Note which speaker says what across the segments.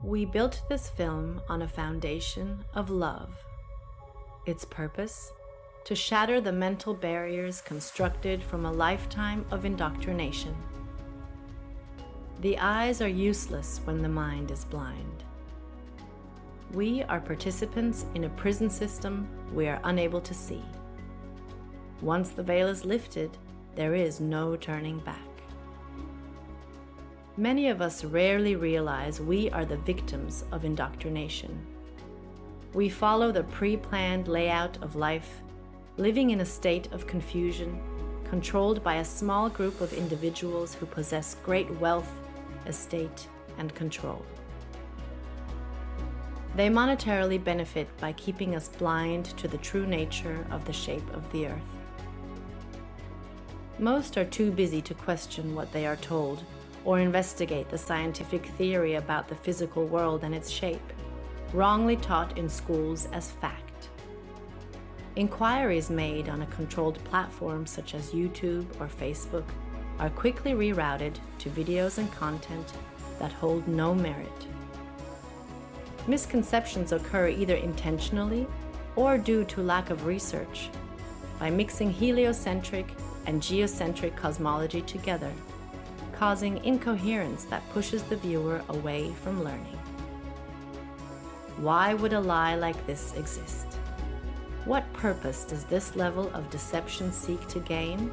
Speaker 1: We built this film on a foundation of love. Its purpose? To shatter the mental barriers constructed from a lifetime of indoctrination. The eyes are useless when the mind is blind. We are participants in a prison system we are unable to see. Once the veil is lifted, there is no turning back. Many of us rarely realize we are the victims of indoctrination. We follow the pre-planned layout of life, living in a state of confusion, controlled by a small group of individuals who possess great wealth, estate, and control. They monetarily benefit by keeping us blind to the true nature of the shape of the earth. Most are too busy to question what they are told or investigate the scientific theory about the physical world and its shape, wrongly taught in schools as fact. Inquiries made on a controlled platform such as YouTube or Facebook are quickly rerouted to videos and content that hold no merit. Misconceptions occur either intentionally or due to lack of research by mixing heliocentric and geocentric cosmology together, causing incoherence that pushes the viewer away from learning. Why would a lie like this exist? What purpose does this level of deception seek to gain?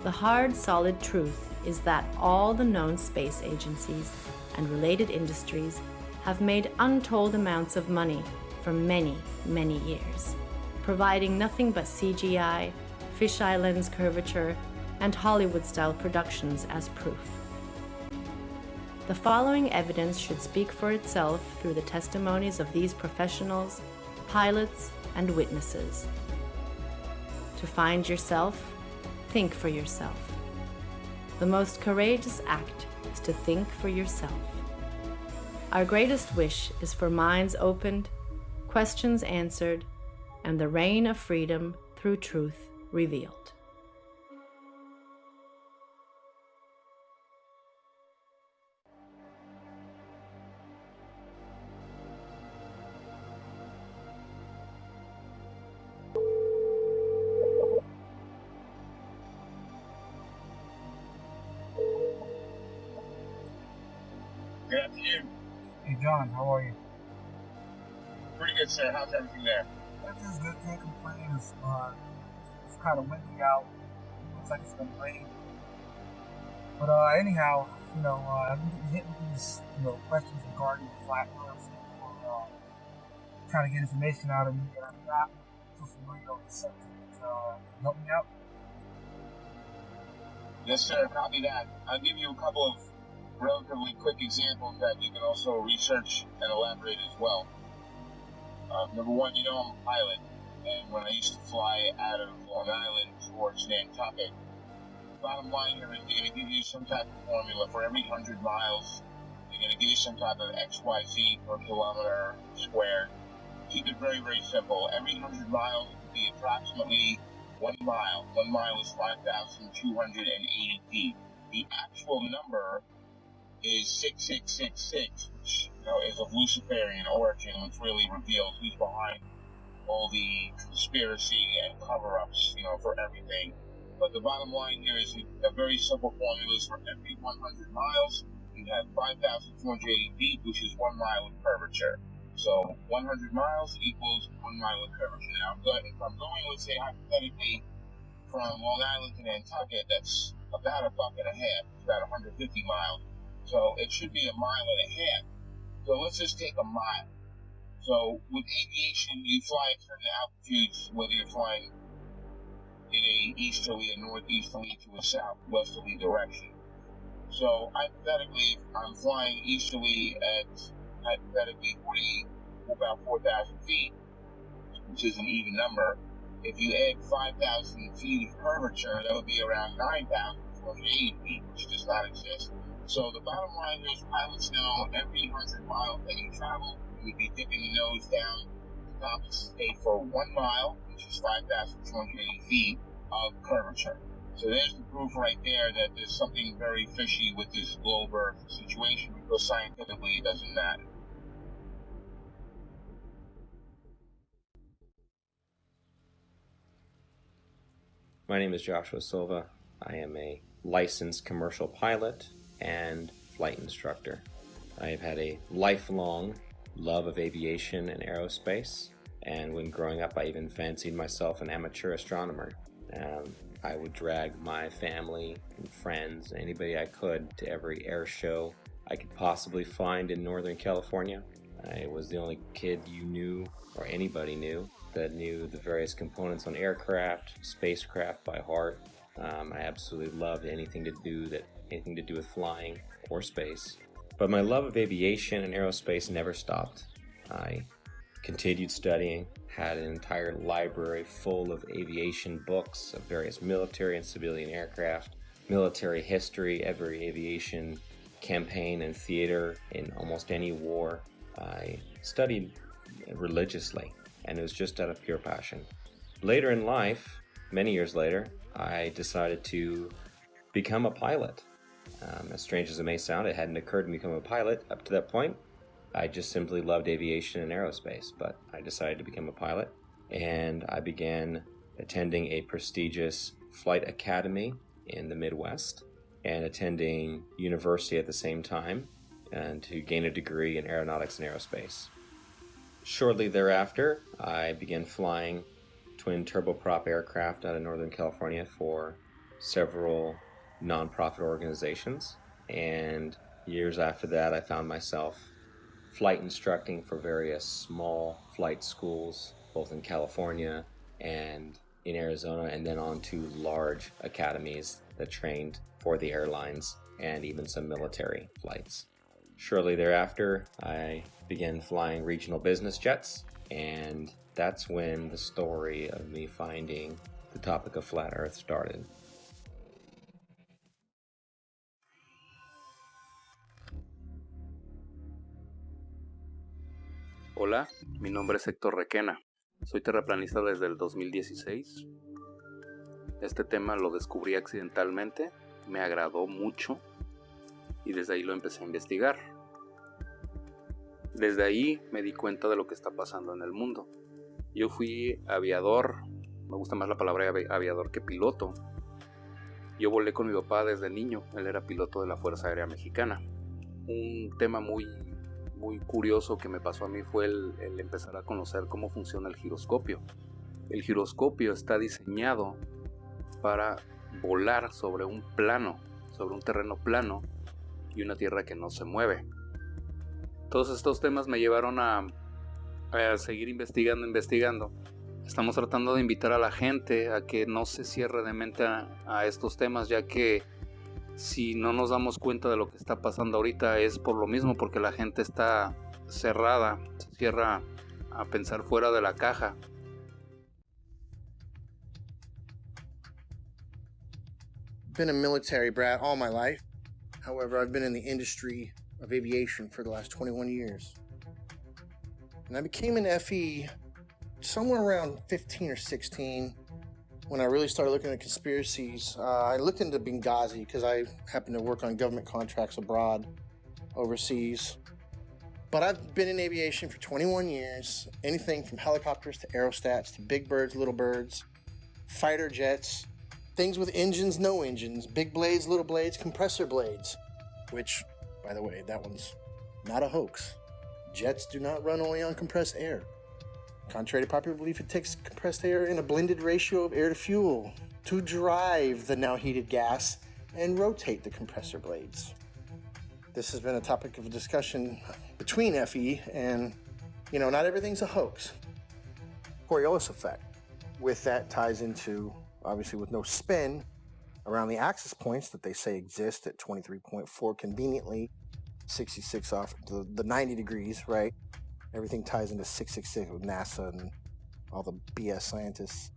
Speaker 1: The hard, solid truth is that all the known space agencies and related industries have made untold amounts of money for many, many years, providing nothing but CGI, fisheye lens curvature, and Hollywood-style productions as proof. The following evidence should speak for itself through the testimonies of these professionals, pilots, and witnesses. To find yourself, think for yourself. The most courageous act is to think for yourself. Our greatest wish is for minds opened, questions answered, and the reign of freedom through truth revealed.
Speaker 2: Good afternoon.
Speaker 3: Hey John, how are you?
Speaker 2: Pretty good, sir. How's everything there?
Speaker 3: Everything's good, can't complain. It's kind of windy out. Looks like it's gonna rain. But anyhow, I've been hit with these, questions regarding the flat Earth. People trying to get information out of me, and I'm not too familiar with the subject. Can you help me out?
Speaker 2: Yes, sir. Copy that. I'll give you a couple of relatively quick examples that you can also research and elaborate as well. Number one, I'm a pilot, and when I used to fly out of Long Island towards Nantucket, bottom line here is they're going to give you some type of formula for every 100 miles. They're going to give you some type of XYZ per kilometer squared. Keep it very, very simple. Every 100 miles would be approximately 1 mile. 1 mile is 5,280 feet. The actual number is 6666, which is of Luciferian origin, which really reveals who's behind all the conspiracy and cover-ups, for everything. But the bottom line here is a very simple formula is for every 100 miles, you have 5,280 feet, which is 1 mile of curvature. So 100 miles equals 1 mile of curvature. Now, if I'm going, let's say, hypothetically, from Long Island to Nantucket, that's about a buck and a half. It's about 150 miles. So it should be 1.5 miles. So let's just take a mile. So with aviation, you fly at certain altitudes, whether you're flying in a easterly, a northeasterly, to a southwesterly direction. So hypothetically, if I'm flying easterly at hypothetically about 4,000 feet, which is an even number. If you add 5,000 feet of curvature, that would be around 9,480 feet, which does not exist. So the bottom line is pilots know every 100 miles that you travel, you would be dipping the nose down to compensate for 1 mile, which is 5,280 feet of curvature. So there's the proof right there that there's something very fishy with this globe Earth situation, because scientifically it doesn't matter.
Speaker 4: My name is Joshua Silva. I am a licensed commercial pilot and flight instructor. I have had a lifelong love of aviation and aerospace, and when growing up I even fancied myself an amateur astronomer. I would drag my family and friends, anybody I could, to every air show I could possibly find in Northern California. I was the only kid you knew, or anybody knew, that knew the various components on aircraft, spacecraft by heart. I absolutely loved anything to do with flying or space. But my love of aviation and aerospace never stopped. I continued studying, had an entire library full of aviation books of various military and civilian aircraft, military history, every aviation campaign and theater in almost any war. I studied religiously, and it was just out of pure passion. Later in life, many years later, I decided to become a pilot. As strange as it may sound, it hadn't occurred to me to become a pilot up to that point. I just simply loved aviation and aerospace, but I decided to become a pilot, and I began attending a prestigious flight academy in the Midwest and attending university at the same time, and to gain a degree in aeronautics and aerospace. Shortly thereafter, I began flying twin turboprop aircraft out of Northern California for several nonprofit organizations, and years after that I found myself flight instructing for various small flight schools, both in California and in Arizona, and then on to large academies that trained for the airlines and even some military flights. Shortly thereafter, I began flying regional business jets, and that's when the story of me finding the topic of flat Earth started.
Speaker 5: Hola, mi nombre es Héctor Requena. Soy terraplanista desde el 2016. Este tema lo descubrí accidentalmente, me agradó mucho y desde ahí lo empecé a investigar. Desde ahí me di cuenta de lo que está pasando en el mundo. Yo fui aviador, me gusta más la palabra aviador que piloto. Yo volé con mi papá desde niño, él era piloto de la Fuerza Aérea Mexicana. Un tema muy curioso que me pasó a mí fue el empezar a conocer cómo funciona el giroscopio. El giroscopio está diseñado para volar sobre un plano, sobre un terreno plano y una tierra que no se mueve. Todos estos temas me llevaron a seguir investigando. Estamos tratando de invitar a la gente a que no se cierre de mente a estos temas, ya que si no nos damos cuenta de lo que está pasando ahorita es por lo mismo, porque la gente está cerrada, se cierra a pensar fuera de la caja.
Speaker 6: Been a military brat all my life. However, I've been in the industry of aviation for the last 21 years. And I became an FE somewhere around 15 or 16 when I really started looking at conspiracies. I looked into Benghazi because I happen to work on government contracts abroad, overseas. But I've been in aviation for 21 years. Anything from helicopters to aerostats to big birds, little birds, fighter jets, things with engines, no engines, big blades, little blades, compressor blades, which, by the way, that one's not a hoax. Jets do not run only on compressed air. Contrary to popular belief, it takes compressed air in a blended ratio of air to fuel to drive the now heated gas and rotate the compressor blades. This has been a topic of discussion between FE and, not everything's a hoax. Coriolis effect. With that ties into, obviously with no spin, around the axis points that they say exist at 23.4 conveniently, 66 off the 90 degrees, right? Everything ties into 666 with NASA and all the BS scientists.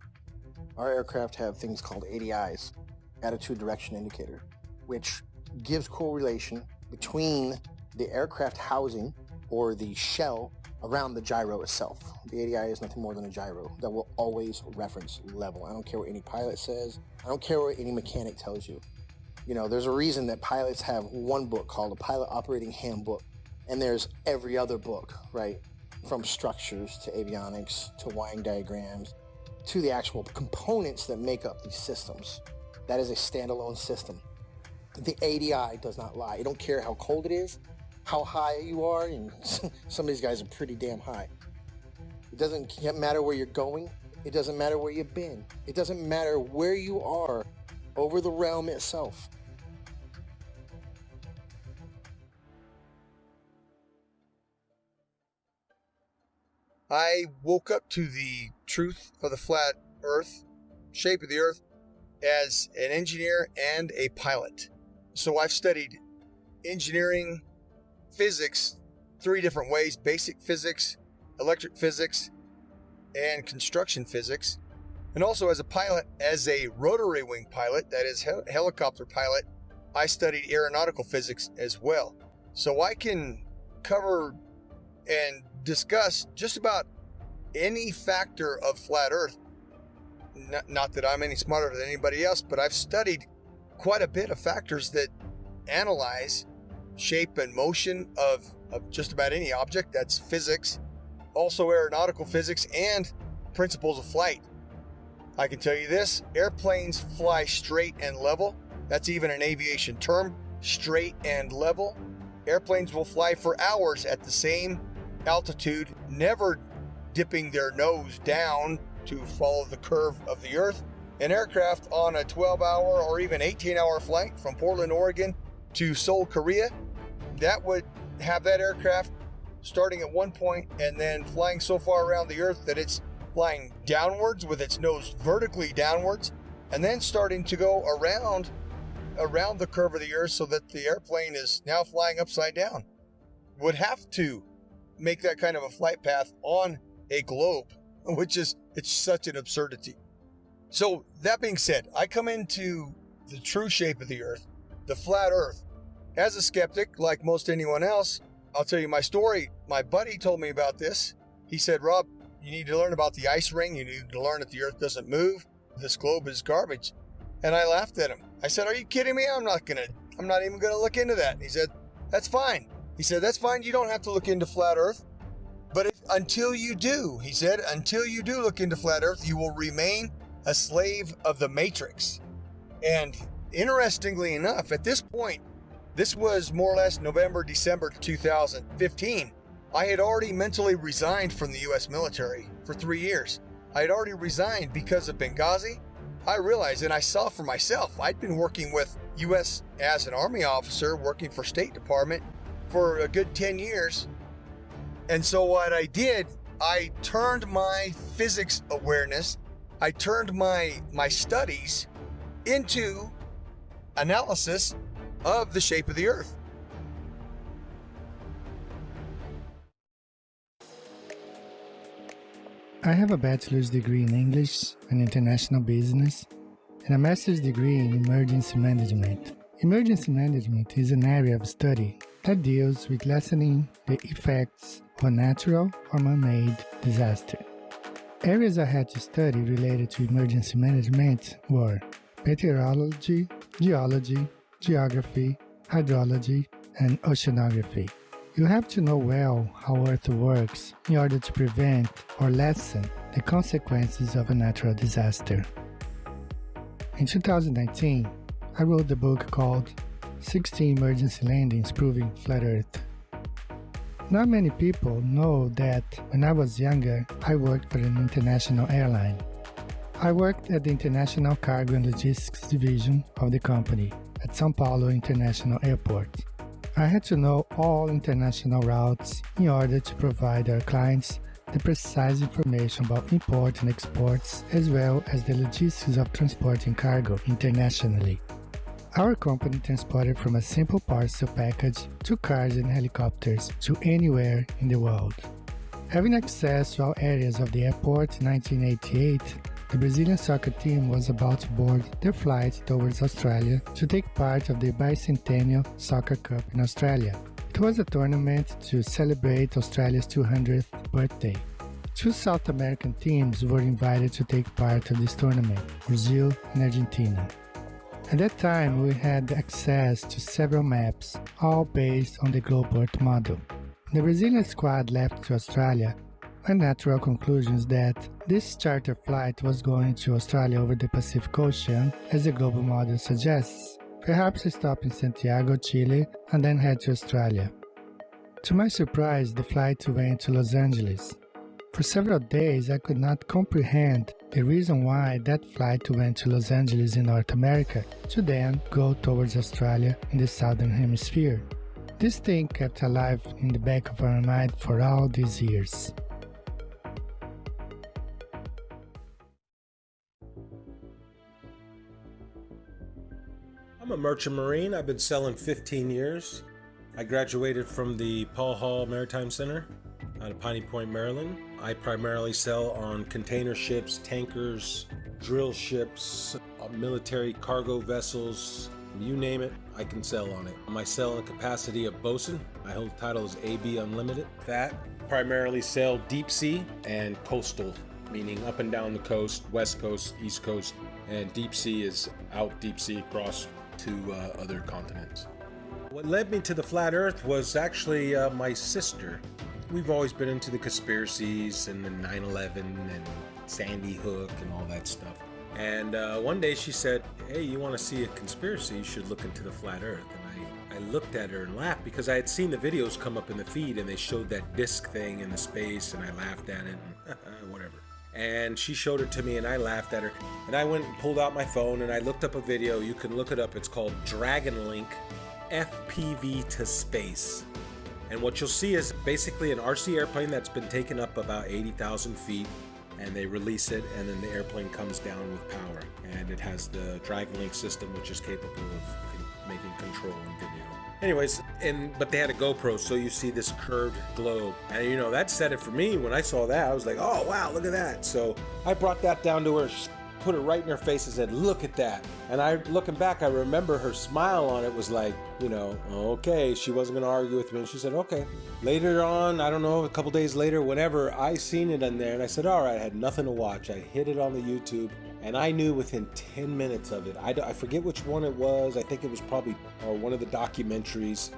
Speaker 6: Our aircraft have things called ADIs, attitude direction indicator, which gives correlation between the aircraft housing or the shell around the gyro itself. The ADI is nothing more than a gyro that will always reference level. I don't care what any pilot says. I don't care what any mechanic tells you. You know, there's a reason that pilots have one book called a Pilot Operating Handbook, and there's every other book, right? From structures to avionics to wiring diagrams to the actual components that make up these systems. That is a standalone system. The ADI does not lie. You don't care how cold it is, how high you are, and some of these guys are pretty damn high. It doesn't matter where you're going. It doesn't matter where you've been. It doesn't matter where you are over the realm itself.
Speaker 7: I woke up to the truth of the flat earth, shape of the earth, as an engineer and a pilot. So I've studied engineering, physics, 3 different ways: basic physics, electric physics, and construction physics. And also as a pilot, as a rotary wing pilot, that is helicopter pilot, I studied aeronautical physics as well. So I can cover and discuss just about any factor of flat earth. Not that I'm any smarter than anybody else, but I've studied quite a bit of factors that analyze shape and motion of just about any object. That's physics, also aeronautical physics, and principles of flight. I can tell you this: airplanes fly straight and level. That's even an aviation term, straight and level. Airplanes will fly for hours at the same altitude, never dipping their nose down to follow the curve of the earth. An aircraft on a 12-hour or even 18-hour flight from Portland, Oregon to Seoul, Korea, that would have that aircraft starting at one point and then flying so far around the earth that it's flying downwards with its nose vertically downwards, and then starting to go around the curve of the earth so that the airplane is now flying upside down. Would have to make that kind of a flight path on a globe, which is, it's such an absurdity. So that being said, I come into the true shape of the earth, the flat earth, as a skeptic, like most anyone else. I'll tell you my story. My buddy told me about this. He said, Rob, you need to learn about the ice ring. You need to learn that the earth doesn't move. This globe is garbage. And I laughed at him. I said, are you kidding me? I'm not even gonna look into that. And he said, that's fine. He said, that's fine. You don't have to look into flat earth. But until you do, he said, until you do look into flat earth, you will remain a slave of the matrix. And interestingly enough, at this point, this was more or less November, December 2015. I had already mentally resigned from the U.S. military for 3 years. I had already resigned because of Benghazi. I realized, and I saw for myself, I'd been working with U.S. as an Army officer, working for State Department for a good 10 years. And so what I did, I turned my physics awareness, I turned my studies into analysis of the shape of the earth.
Speaker 8: I have a bachelor's degree in English and International Business and a master's degree in Emergency Management. Emergency Management is an area of study that deals with lessening the effects of a natural or man-made disaster. Areas I had to study related to emergency management were meteorology, geology, geography, hydrology, and oceanography. You have to know well how Earth works in order to prevent or lessen the consequences of a natural disaster. In 2019, I wrote the book called 16 Emergency Landings Proving Flat Earth. Not many people know that when I was younger, I worked for an international airline. I worked at the International Cargo and Logistics Division of the company at São Paulo International Airport. I had to know all international routes in order to provide our clients the precise information about import and exports, as well as the logistics of transporting cargo internationally. Our company transported from a simple parcel package to cars and helicopters to anywhere in the world. Having access to all areas of the airport in 1988, the Brazilian soccer team was about to board their flight towards Australia to take part of the bicentennial Soccer Cup in Australia. It was a tournament to celebrate Australia's 200th birthday. Two South American teams were invited to take part of this tournament, Brazil and Argentina. At that time, we had access to several maps, all based on the globe Earth model. The Brazilian squad left to Australia with natural conclusions that this charter flight was going to Australia over the Pacific Ocean, as the global model suggests, perhaps a stop in Santiago, Chile, and then head to Australia. To my surprise, the flight went to Los Angeles. For several days, I could not comprehend the reason why that flight went to Los Angeles in North America to then go towards Australia in the Southern Hemisphere. This thing kept alive in the back of our mind for all these years.
Speaker 9: I'm a merchant marine. I've been sailing 15 years. I graduated from the Paul Hall Maritime Center out of Piney Point, Maryland. I primarily sail on container ships, tankers, drill ships, military cargo vessels, you name it, I can sail on it. I sail in the capacity of bosun. My whole title is AB Unlimited. That primarily sail deep sea and coastal, meaning up and down the coast, west coast, east coast, and deep sea is out deep sea across to other continents. What led me to the flat earth was actually my sister. We've always been into the conspiracies and the 9/11 and Sandy Hook and all that stuff. And one day she said, hey, you want to see a conspiracy? You should look into the flat earth. And I looked at her and laughed because I had seen the videos come up in the feed and they showed that disc thing in the space and I laughed at it and whatever. And she showed it to me and I laughed at her. And I went and pulled out my phone and I looked up a video. You can look it up. It's called Dragon Link FPV to Space. And what you'll see is basically an RC airplane that's been taken up about 80,000 feet, and they release it, and then the airplane comes down with power. And it has the Dragon Link system, which is capable of making control and video. Anyways, but they had a GoPro, so you see this curved globe. And that said it for me. When I saw that, I was like, oh wow, look at that. So I brought that down to her, put it right in her face and said, look at that. And looking back, I remember her smile on it was like, okay, she wasn't going to argue with me. And she said, okay. Later on, I don't know, a couple days later, whenever I seen it in there, and I said, all right, I had nothing to watch. I hit it on the YouTube, and I knew within 10 minutes of it. I forget which one it was. I think it was probably one of the documentaries,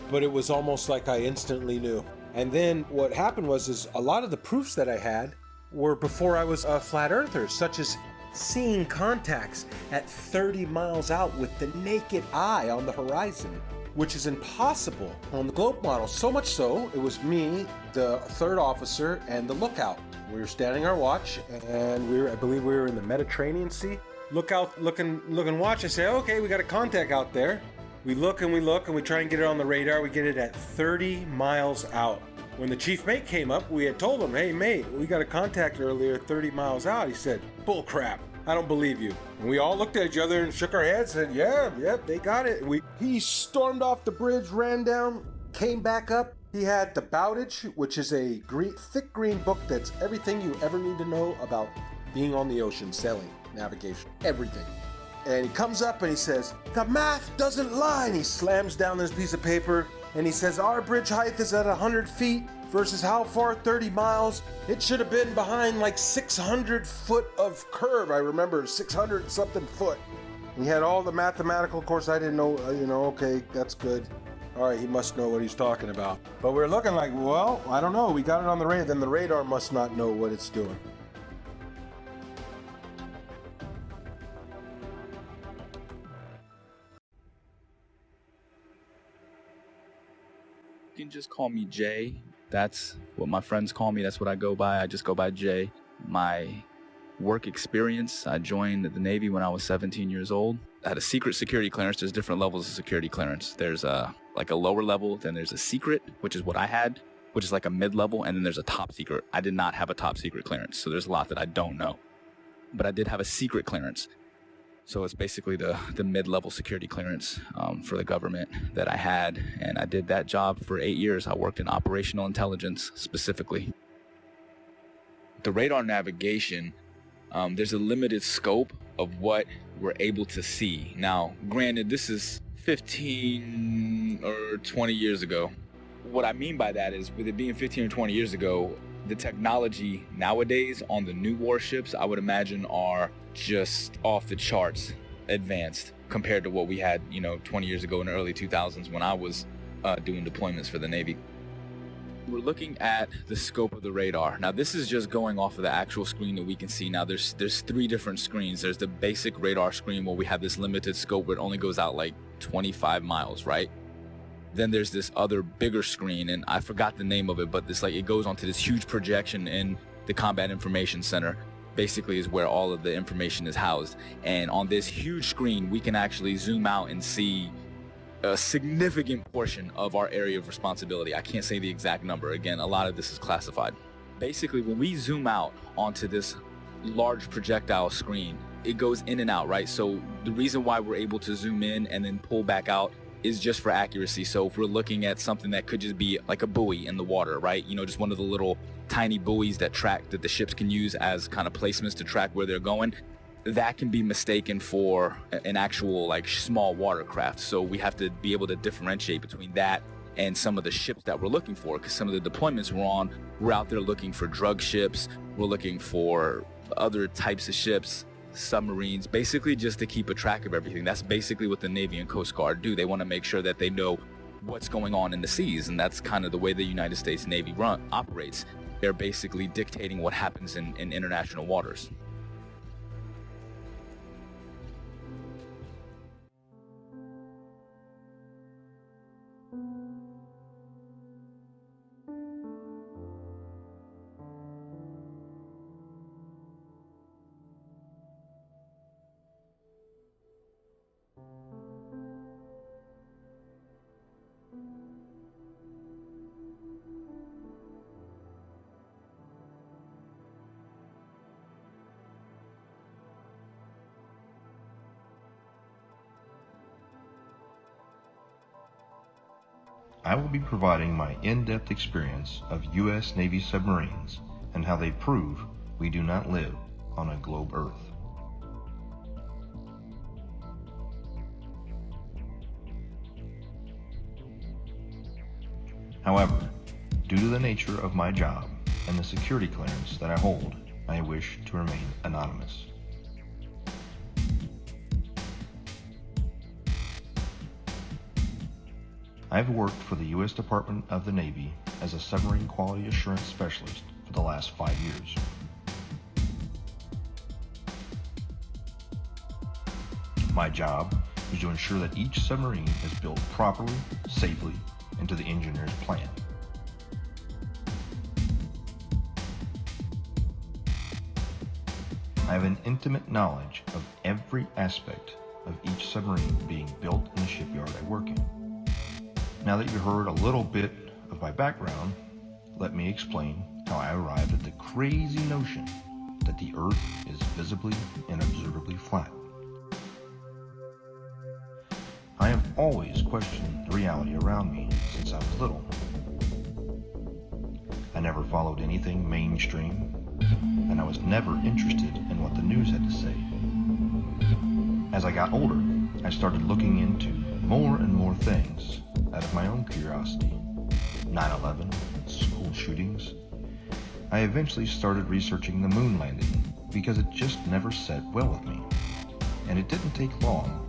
Speaker 9: but it was almost like I instantly knew. And then what happened was a lot of the proofs that I had were before I was a flat earther, such as seeing contacts at 30 miles out with the naked eye on the horizon, which is impossible on the globe model. So much so, it was me, the third officer, and the lookout. We were standing our watch, and I believe we were in the Mediterranean Sea. Look out, looking watch. I say, okay, we got a contact out there. We look, and we try and get it on the radar. We get it at 30 miles out. When the chief mate came up, we had told him, hey mate, we got a contact earlier 30 miles out. He said, bull crap, I don't believe you. And we all looked at each other and shook our heads and said, yep, they got it. He stormed off the bridge, ran down, came back up. He had the Bowditch, which is a thick green book that's everything you ever need to know about being on the ocean, sailing, navigation, everything. And he comes up and he says, the math doesn't lie. And he slams down this piece of paper and he says, our bridge height is at 100 feet versus how far? 30 miles. It should have been behind like 600 foot of curve. I remember 600 something foot. He had all the mathematical, of course I didn't know, okay, that's good. All right, he must know what he's talking about. But we're looking like, well, I don't know. We got it on the radar. Then the radar must not know what it's doing.
Speaker 10: You can just call me Jay. That's what my friends call me. That's what I go by. I just go by Jay. My work experience, I joined the Navy when I was 17 years old. I had a secret security clearance. There's different levels of security clearance. There's a lower level, then there's a secret, which is what I had, which is like a mid-level, and then there's a top secret. I did not have a top secret clearance, so there's a lot that I don't know. But I did have a secret clearance. So it's basically the mid-level security clearance for the government that I had. And I did that job for 8 years. I worked in operational intelligence specifically. The radar navigation, there's a limited scope of what we're able to see. Now, granted, this is 15 or 20 years ago. what I mean by that is, with it being 15 or 20 years ago, the technology nowadays on the new warships, I would imagine, are just off the charts advanced compared to what we had, 20 years ago in the early 2000s when I was doing deployments for the Navy. We're looking at the scope of the radar. Now, this is just going off of the actual screen that we can see. Now, there's 3 different screens. There's the basic radar screen where we have this limited scope where it only goes out like 25 miles, right? Then there's this other bigger screen, and I forgot the name of it, but it goes onto this huge projection in the Combat Information Center. Basically is where all of the information is housed. And on this huge screen, we can actually zoom out and see a significant portion of our area of responsibility. I can't say the exact number. Again, a lot of this is classified. Basically, when we zoom out onto this large projectile screen, it goes in and out, right? So the reason why we're able to zoom in and then pull back out is just for accuracy. So if we're looking at something that could just be like a buoy in the water, right? Just one of the little tiny buoys that the ships can use as kind of placements to track where they're going, that can be mistaken for an actual small watercraft. So we have to be able to differentiate between that and some of the ships that we're looking for, because some of the deployments we're out there looking for drug ships, we're looking for other types of ships, submarines, basically just to keep a track of everything. That's basically what the Navy and Coast Guard do. They want to make sure that they know what's going on in the seas, and that's kind of the way the United States Navy operates. They're basically dictating what happens in international waters.
Speaker 11: I will be providing my in-depth experience of U.S. Navy submarines and how they prove we do not live on a globe Earth. However, due to the nature of my job and the security clearance that I hold, I wish to remain anonymous. I've worked for the U.S. Department of the Navy as a submarine quality assurance specialist for the last 5 years. My job is to ensure that each submarine is built properly, safely, and to the engineer's plan. I have an intimate knowledge of every aspect of each submarine being built in the shipyard I work in. Now that you heard a little bit of my background, let me explain how I arrived at the crazy notion that the Earth is visibly and observably flat. I have always questioned the reality around me since I was little. I never followed anything mainstream, and I was never interested in what the news had to say. As I got older, I started looking into more and more things out of my own curiosity. 9/11, school shootings. I eventually started researching the moon landing because it just never set well with me. And it didn't take long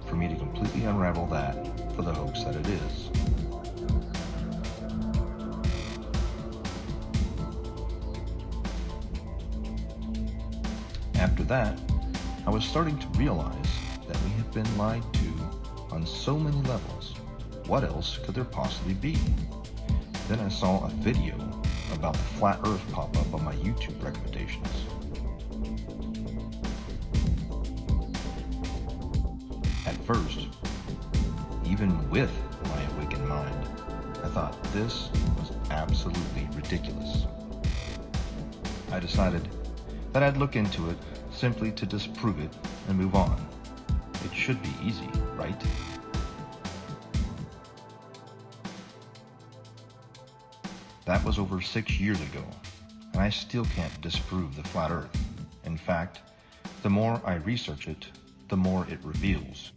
Speaker 11: for me to completely unravel that for the hoax that it is. After that, I was starting to realize that we have been lied to on so many levels. What else could there possibly be? Then I saw a video about the flat Earth pop up on my YouTube recommendations. At first, even with my awakened mind, I thought this was absolutely ridiculous. I decided that I'd look into it simply to disprove it and move on. It should be easy, right? That was over 6 years ago, and I still can't disprove the flat Earth. In fact, the more I research it, the more it reveals.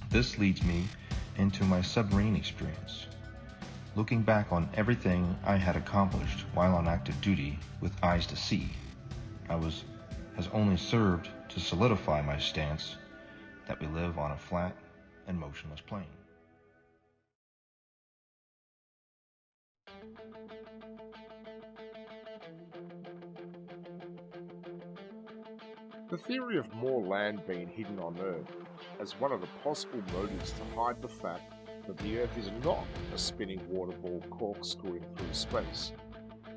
Speaker 11: This leads me into my submarine experience. looking back on everything I had accomplished while on active duty with eyes to see, has only served to solidify my stance that we live on a flat and motionless plane.
Speaker 12: The theory of more land being hidden on Earth as one of the possible motives to hide the fact that the Earth is not a spinning water ball corkscrewing through space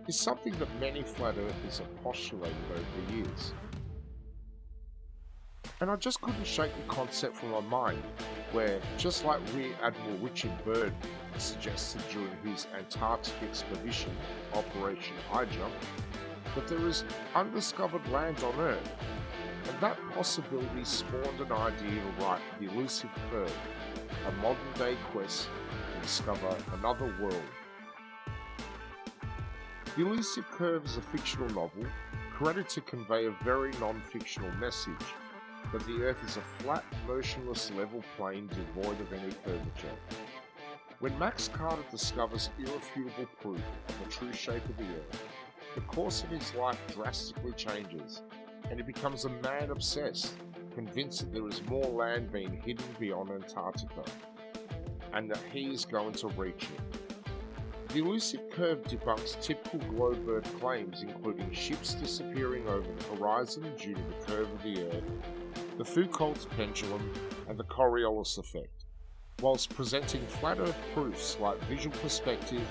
Speaker 12: is something that many flat earthers have postulated over the years. And I just couldn't shake the concept from my mind, where, just like Rear Admiral Richard Byrd suggested during his Antarctic expedition, Operation High Jump, that there is undiscovered land on Earth, and that possibility spawned an idea to write The Elusive Curve, a modern-day quest to discover another world. The Elusive Curve is a fictional novel created to convey a very non-fictional message, that the Earth is a flat, motionless level plane devoid of any curvature. When Max Carter discovers irrefutable proof of the true shape of the Earth, the course of his life drastically changes, and he becomes a man obsessed, convinced that there is more land being hidden beyond Antarctica, and that he is going to reach it. The Elusive Curve debunks typical globe Earth claims, including ships disappearing over the horizon due to the curve of the Earth, the Foucault's pendulum, and the Coriolis effect, whilst presenting flat Earth proofs like visual perspective,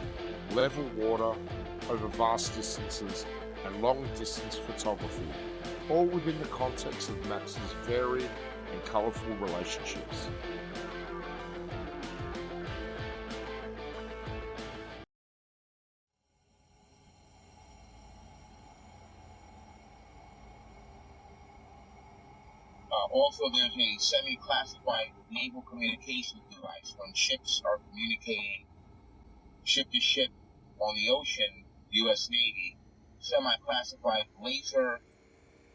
Speaker 12: level water over vast distances, and long-distance photography, all within the context of Max's varied and colourful relationships.
Speaker 2: Also, there's a semi-classified naval communications device when ships are communicating ship to ship on the ocean, U.S. Navy, semi-classified laser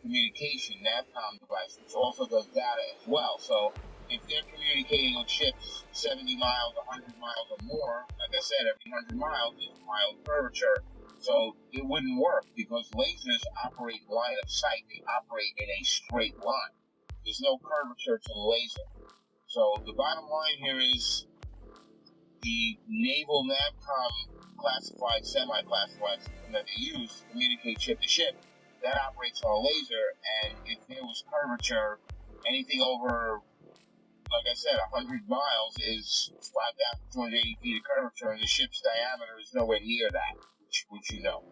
Speaker 2: communication NAVCOM device, which also does data as well. So if they're communicating with ships 70 miles, 100 miles or more, like I said, every 100 miles is a mile of curvature. So it wouldn't work because lasers operate line of sight. They operate in a straight line. There's no curvature to the laser. So the bottom line here is the naval NAVCOM classified, semi-classified system that they use to communicate ship to ship, that operates on a laser, and if there was curvature, anything over, like I said, 100 miles is 5,280 feet of curvature, and the ship's diameter is nowhere near that, which you know.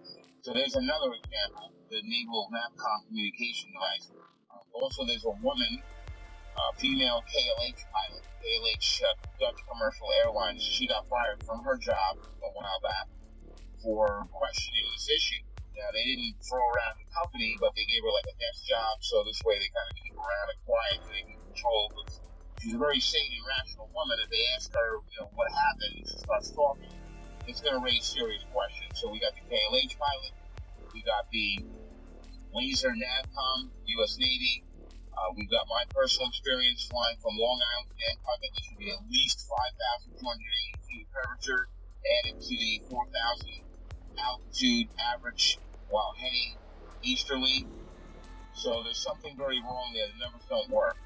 Speaker 2: So there's another example, the naval NAVCOM communication device. Also, there's a woman, female KLH pilot, KLH Dutch Commercial Airlines. She got fired from her job a while back for questioning this issue. Now, they didn't throw her out of the company, but they gave her like a desk job, so this way they kind of keep her around and quiet so they can control. But she's a very sane and rational woman. If they ask her, what happened, and she starts talking, it's going to raise serious questions. So we got the KLH pilot, we got the laser NAVCOM, U.S. Navy. We've got my personal experience flying from Long Island to Bangkok. That should be at least 5,280 feet of curvature, added to the 4,000 altitude average while heading easterly. So there's something very wrong there. The numbers don't work.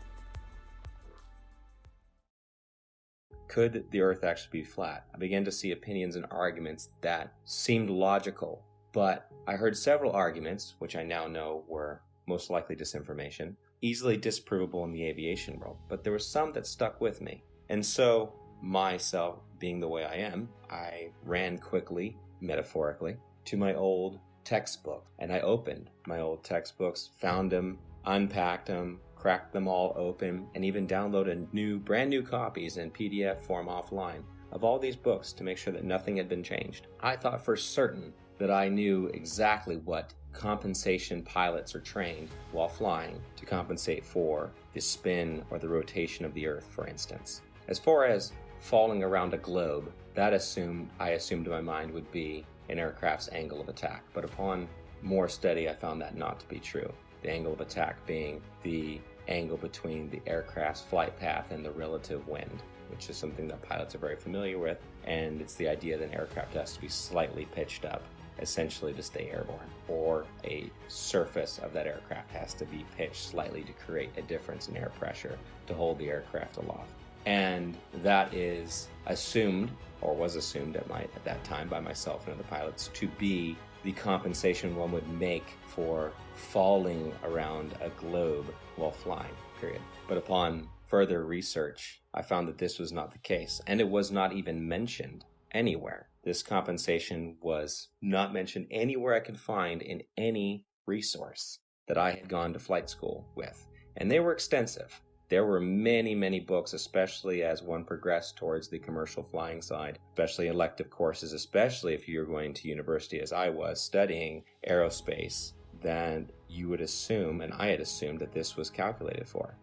Speaker 4: Could the Earth actually be flat? I began to see opinions and arguments that seemed logical, but I heard several arguments, which I now know were most likely disinformation, easily disprovable in the aviation world, but there were some that stuck with me. And so, myself being the way I am, I ran quickly, metaphorically, to my old textbook. And I opened my old textbooks, found them, unpacked them, cracked them all open, and even downloaded brand new copies in PDF form offline of all these books to make sure that nothing had been changed. I thought for certain that I knew exactly what compensation pilots are trained while flying to compensate for the spin or the rotation of the Earth, for instance. As far as falling around a globe, I assumed in my mind would be an aircraft's angle of attack. But upon more study, I found that not to be true. The angle of attack being the angle between the aircraft's flight path and the relative wind. which is something that pilots are very familiar with, and it's the idea that an aircraft has to be slightly pitched up, essentially to stay airborne, or a surface of that aircraft has to be pitched slightly to create a difference in air pressure to hold the aircraft aloft. And that is assumed, or was assumed at that time by myself and other pilots, to be the compensation one would make for falling around a globe while flying, period. But upon further research, I found that this was not the case, and it was not even mentioned anywhere. This compensation was not mentioned anywhere I could find in any resource that I had gone to flight school with. And they were extensive. There were many, many books, especially as one progressed towards the commercial flying side, especially elective courses, especially if you're going to university as I was studying aerospace, then you would assume, and I had assumed, that this was calculated for.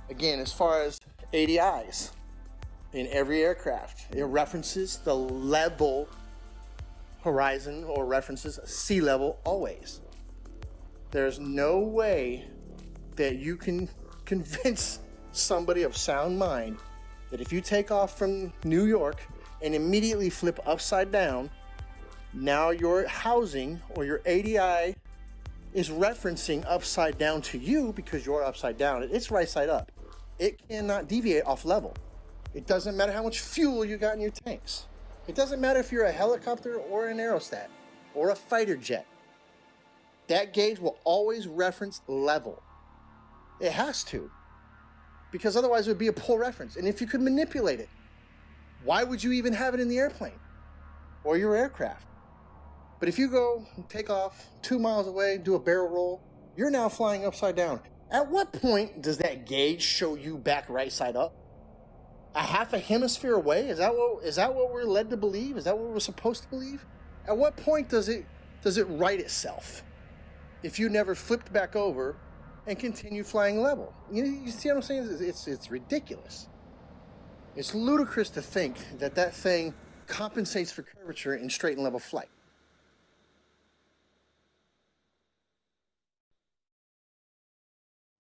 Speaker 6: Again, as far as ADIs, in every aircraft, it references the level horizon or references sea level always. There's no way that you can convince somebody of sound mind that if you take off from New York and immediately flip upside down, now your housing or your ADI is referencing upside down to you because you're upside down. It's right side up. It cannot deviate off level. It doesn't matter how much fuel you got in your tanks. It doesn't matter if you're a helicopter or an aerostat or a fighter jet. That gauge will always reference level. It has to, because otherwise it would be a poor reference. And if you could manipulate it, why would you even have it in the airplane or your aircraft? But if you go take off 2 miles away, do a barrel roll, you're now flying upside down. At what point does that gauge show you back right side up? A half a hemisphere away? Is that what we're led to believe? Is that what we're supposed to believe? At what point does it right itself if you never flipped back over and continued flying level? You see what I'm saying? It's ridiculous. It's ludicrous to think that thing compensates for curvature in straight and level flight.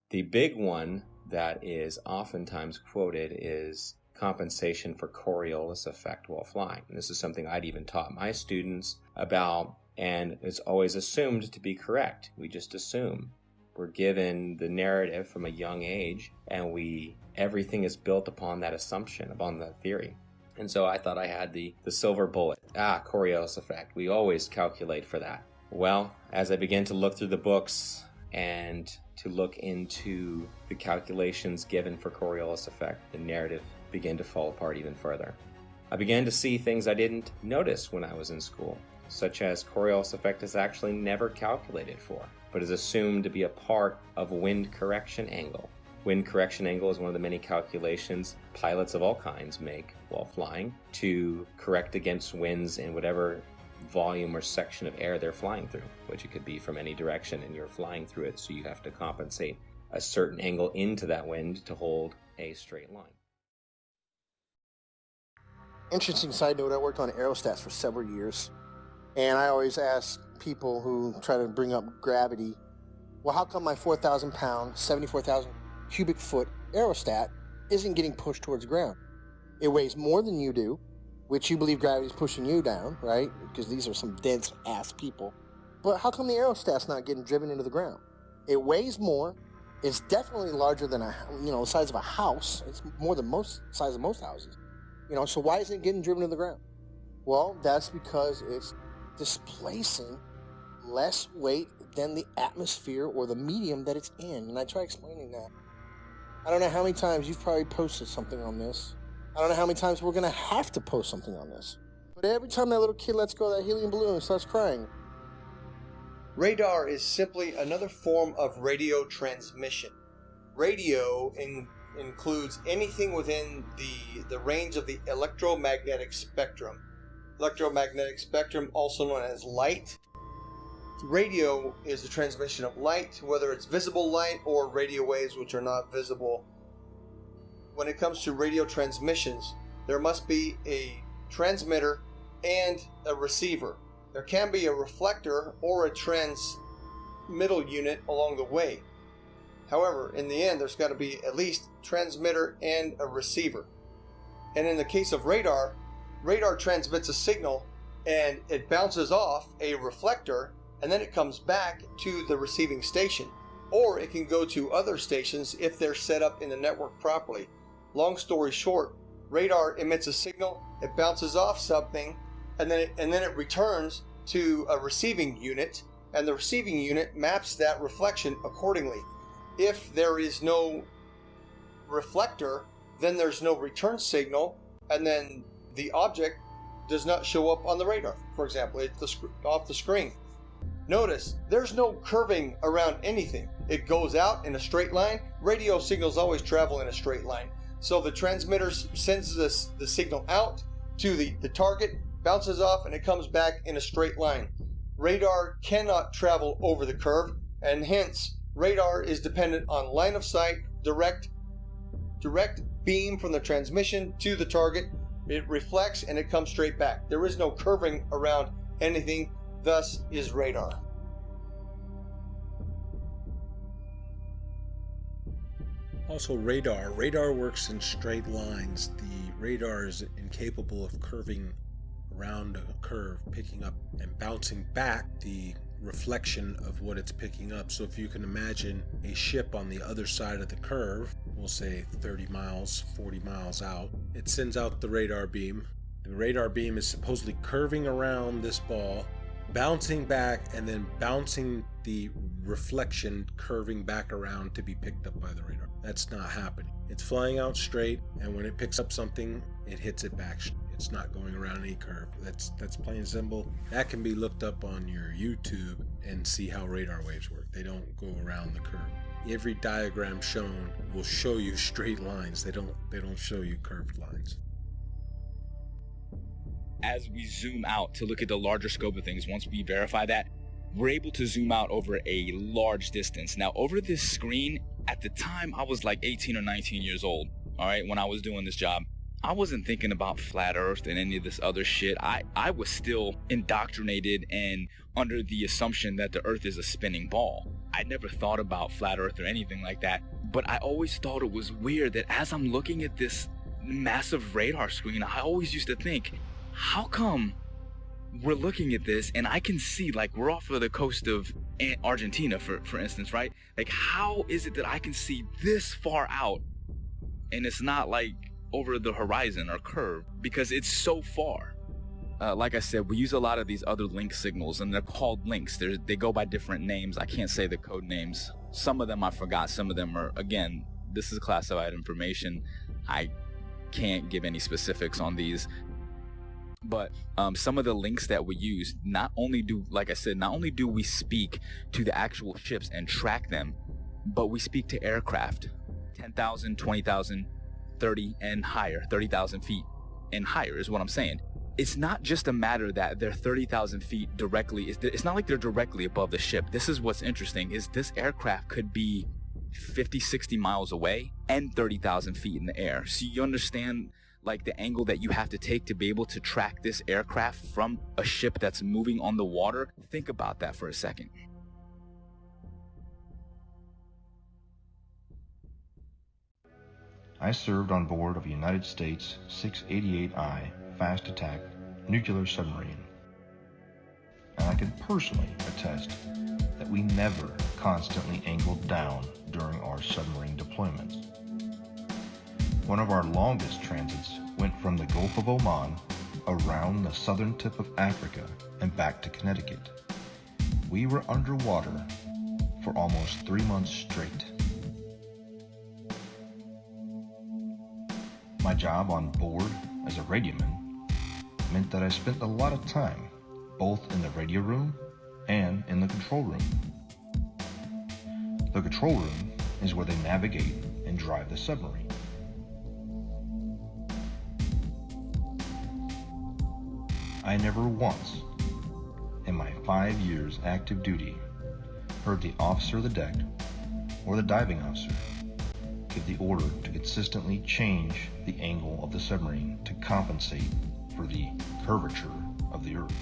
Speaker 4: The big one that is oftentimes quoted is compensation for Coriolis effect while flying. And this is something I'd even taught my students about, and it's always assumed to be correct. We just assume. We're given the narrative from a young age, and everything is built upon that assumption, upon that theory. And so I thought I had the silver bullet. Coriolis effect. We always calculate for that. Well, as I began to look through the books and to look into the calculations given for Coriolis effect, the narrative began to fall apart even further. I began to see things I didn't notice when I was in school, such as Coriolis effect is actually never calculated for, but is assumed to be a part of wind correction angle. Wind correction angle is one of the many calculations pilots of all kinds make while flying to correct against winds in whatever volume or section of air they're flying through, which it could be from any direction, and you're flying through it, so you have to compensate a certain angle into that wind to hold a straight line.
Speaker 6: Interesting side note, I worked on aerostats for several years, and I always ask people who try to bring up gravity, well, how come my 4,000 pound, 74,000 cubic foot aerostat isn't getting pushed towards the ground? It weighs more than you do, which you believe gravity is pushing you down, right? Because these are some dense ass people. But how come the aerostat's not getting driven into the ground? It weighs more. It's definitely larger than the size of a house. It's more than size of most houses. So why isn't it getting driven to the ground? Well, that's because it's displacing less weight than the atmosphere or the medium that it's in. And I try explaining that. I don't know how many times you've probably posted something on this. I don't know how many times we're going to have to post something on this. But every time that little kid lets go of that helium balloon and starts crying.
Speaker 7: Radar is simply another form of radio transmission. Radio includes anything within the range of the electromagnetic spectrum. Electromagnetic spectrum, also known as light. Radio is the transmission of light, whether it's visible light or radio waves which are not visible. When it comes to radio transmissions, there must be a transmitter and a receiver. There can be a reflector or a transmittal unit along the way. However, in the end, there's got to be at least transmitter and a receiver. And in the case of radar, radar transmits a signal and it bounces off a reflector, and then it comes back to the receiving station. Or it can go to other stations if they're set up in the network properly. Long story short, radar emits a signal, it bounces off something, and then it returns to a receiving unit, and the receiving unit maps that reflection accordingly. If there is no reflector, then there's no return signal, and then the object does not show up on the radar, for example, it's off the screen. Notice, there's no curving around anything. It goes out in a straight line. Radio signals always travel in a straight line. So the transmitter sends the signal out to the target, bounces off, and it comes back in a straight line. Radar cannot travel over the curve, and hence, radar is dependent on line of sight, direct beam from the transmission to the target. It reflects and it comes straight back. There is no curving around anything, thus is radar.
Speaker 9: Also, radar works in straight lines. The radar is incapable of curving around a curve, picking up and bouncing back the reflection of what it's picking up. So if you can imagine a ship on the other side of the curve, we'll say 30 miles, 40 miles out, it sends out the radar beam. The radar beam is supposedly curving around this ball, bouncing back, and then bouncing the reflection, curving back around to be picked up by the radar. That's not happening. It's flying out straight, and when it picks up something, it hits it back. It's not going around any curve. That's plain and simple. That can be looked up on your YouTube and see how radar waves work. They don't go around the curve. Every diagram shown will show you straight lines. They don't show you curved lines.
Speaker 10: As we zoom out to look at the larger scope of things, once we verify that, we're able to zoom out over a large distance. Now, over this screen, at the time, I was like 18 or 19 years old, all right, when I was doing this job. I wasn't thinking about flat earth and any of this other shit. I was still indoctrinated and under the assumption that the earth is a spinning ball. I never thought about flat earth or anything like that, but I always thought it was weird that as I'm looking at this massive radar screen, I always used to think, how come we're looking at this and I can see, like, we're off of the coast of Argentina, for instance, right? Like, how is it that I can see this far out and it's not like over the horizon or curve, because it's so far? Like I said, we use a lot of these other link signals, and they're called links. They go by different names. I can't say the code names. Some of them I forgot. Some of them are, again, this is classified information. I can't give any specifics on these. But some of the links that we use, not only do we speak to the actual ships and track them, but we speak to aircraft, 10,000, 20,000, 30 and higher, 30,000 feet and higher is what I'm saying. It's not just a matter that they're 30,000 feet directly. It's not like they're directly above the ship. This is what's interesting, is this aircraft could be 50, 60 miles away and 30,000 feet in the air. So you understand, like, the angle that you have to take to be able to track this aircraft from a ship that's moving on the water. Think about that for a second.
Speaker 11: I served on board of a United States 688I fast attack nuclear submarine, and I can personally attest that we never constantly angled down during our submarine deployments. One of our longest transits went from the Gulf of Oman around the southern tip of Africa and back to Connecticut. We were underwater for almost 3 months straight. My job on board as a radioman meant that I spent a lot of time both in the radio room and in the control room. The control room is where they navigate and drive the submarine. I never once, in my 5 years active duty, heard the officer of the deck or the diving officer give the order to consistently change the angle of the submarine to compensate for the curvature of the Earth.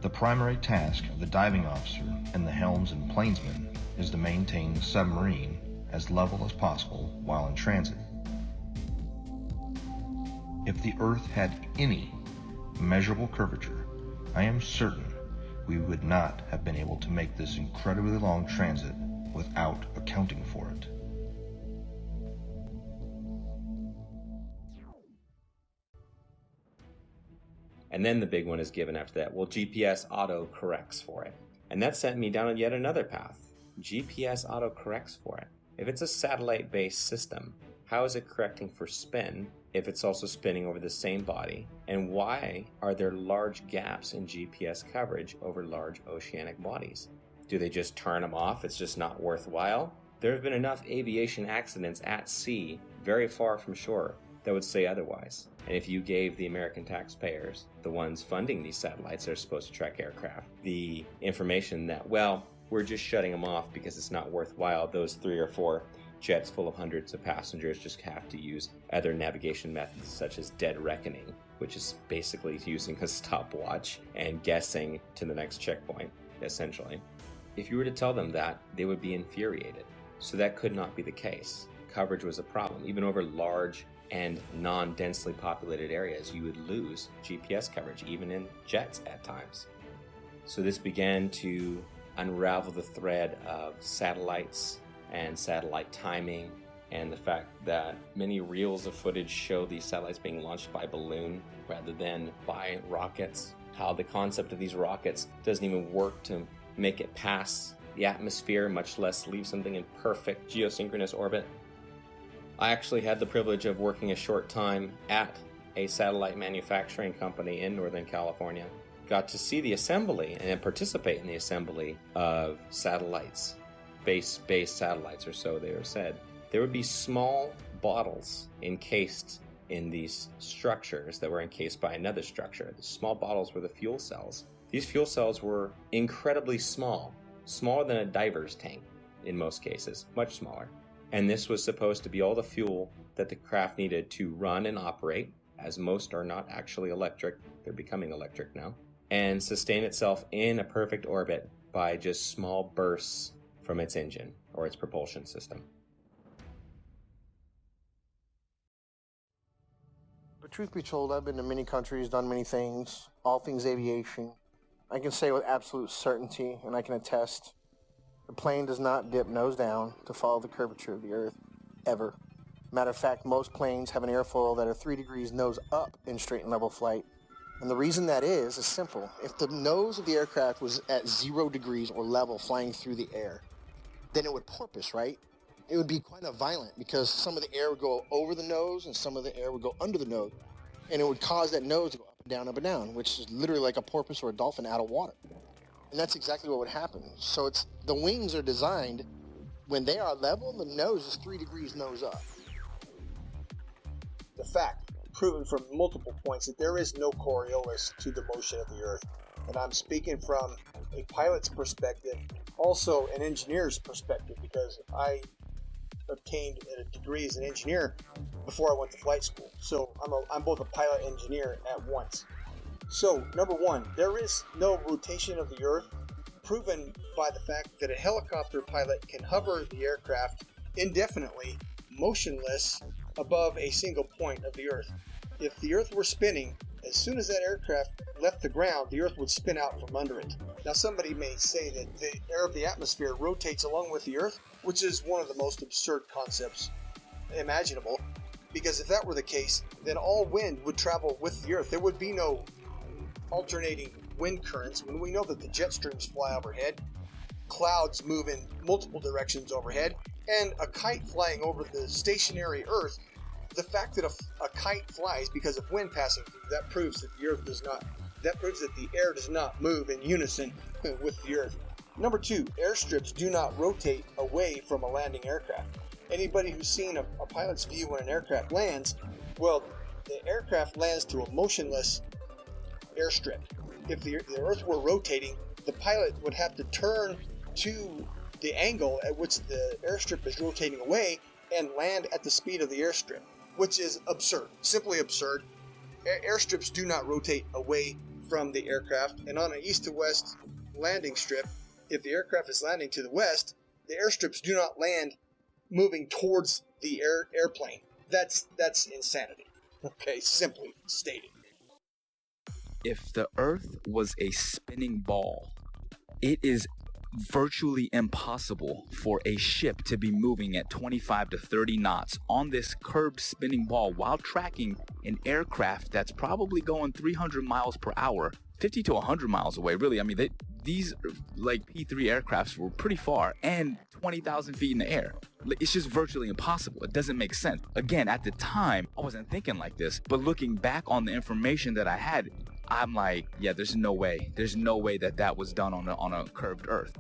Speaker 11: The primary task of the diving officer and the helms and plainsman is to maintain the submarine as level as possible while in transit. If the Earth had any measurable curvature, I am certain we would not have been able to make this incredibly long transit without accounting for it.
Speaker 4: And then the big one is given after that. Well, GPS auto corrects for it. And that sent me down yet another path. GPS auto corrects for it. If it's a satellite-based system, how is it correcting for spin if it's also spinning over the same body? And why are there large gaps in GPS coverage over large oceanic bodies? Do they just turn them off? It's just not worthwhile? There have been enough aviation accidents at sea, very far from shore, that would say otherwise. And if you gave the American taxpayers, the ones funding these satellites that are supposed to track aircraft, the information that, well, we're just shutting them off because it's not worthwhile, those 3 or 4 jets full of hundreds of passengers just have to use other navigation methods such as dead reckoning, which is basically using a stopwatch and guessing to the next checkpoint, essentially. If you were to tell them that, they would be infuriated. So that could not be the case. Coverage was a problem. Even over large and non-densely populated areas, you would lose GPS coverage, even in jets at times. So this began to unravel the thread of satellites and satellite timing, and the fact that many reels of footage show these satellites being launched by balloon rather than by rockets. How the concept of these rockets doesn't even work to make it past the atmosphere, much less leave something in perfect geosynchronous orbit. I actually had the privilege of working a short time at a satellite manufacturing company in Northern California. Got to see the assembly and participate in the assembly of satellites, space-based satellites, or so they were said. There would be small bottles encased in these structures that were encased by another structure. The small bottles were the fuel cells. These fuel cells were incredibly small, smaller than a diver's tank in most cases, much smaller. And this was supposed to be all the fuel that the craft needed to run and operate, as most are not actually electric, they're becoming electric now, and sustain itself in a perfect orbit by just small bursts from its engine or its propulsion system.
Speaker 6: But truth be told, I've been to many countries, done many things, all things aviation. I can say with absolute certainty, and I can attest, the plane does not dip nose down to follow the curvature of the Earth, ever. Matter of fact, most planes have an airfoil that are 3 degrees nose up in straight and level flight. And the reason that is simple. If the nose of the aircraft was at 0 degrees or level flying through the air, then it would porpoise, right? It would be quite violent because some of the air would go over the nose and some of the air would go under the nose. And it would cause that nose to go up and down, which is literally like a porpoise or a dolphin out of water. And that's exactly what would happen. So the wings are designed, when they are level, the nose is 3 degrees nose up.
Speaker 7: The fact, proven from multiple points, that there is no Coriolis to the motion of the Earth. And I'm speaking from a pilot's perspective, also an engineer's perspective, because I obtained a degree as an engineer before I went to flight school. So I'm both a pilot and engineer at once. So, number one, there is no rotation of the Earth, proven by the fact that a helicopter pilot can hover the aircraft indefinitely, motionless, above a single point of the Earth. If the Earth were spinning, as soon as that aircraft left the ground, the Earth would spin out from under it. Now, somebody may say that the air of the atmosphere rotates along with the Earth, which is one of the most absurd concepts imaginable, because if that were the case, then all wind would travel with the Earth. There would be no alternating wind currents when we know that the jet streams fly overhead, clouds move in multiple directions overhead, and a kite flying over the stationary Earth. The fact that a kite flies because of wind passing through, that proves that the Earth does not. That proves that the air does not move in unison with the Earth. Number two, airstrips do not rotate away from a landing aircraft. Anybody who's seen a pilot's view when an aircraft lands, well, the aircraft lands to a motionless airstrip. If the Earth were rotating, the pilot would have to turn to the angle at which the airstrip is rotating away and land at the speed of the airstrip, which is absurd, simply absurd. Airstrips do not rotate away from the aircraft, and on an east to west landing strip, if the aircraft is landing to the west, the airstrips do not land moving towards the airplane. That's insanity. Okay, simply stated.
Speaker 10: If the Earth was a spinning ball, it is virtually impossible for a ship to be moving at 25 to 30 knots on this curved spinning ball while tracking an aircraft that's probably going 300 miles per hour, 50 to 100 miles away. Really, I mean, these like P3 aircrafts were pretty far and 20,000 feet in the air. It's just virtually impossible. It doesn't make sense. Again, at the time, I wasn't thinking like this, but looking back on the information that I had, I'm like, yeah, there's no way. There's no way that was done on a curved Earth.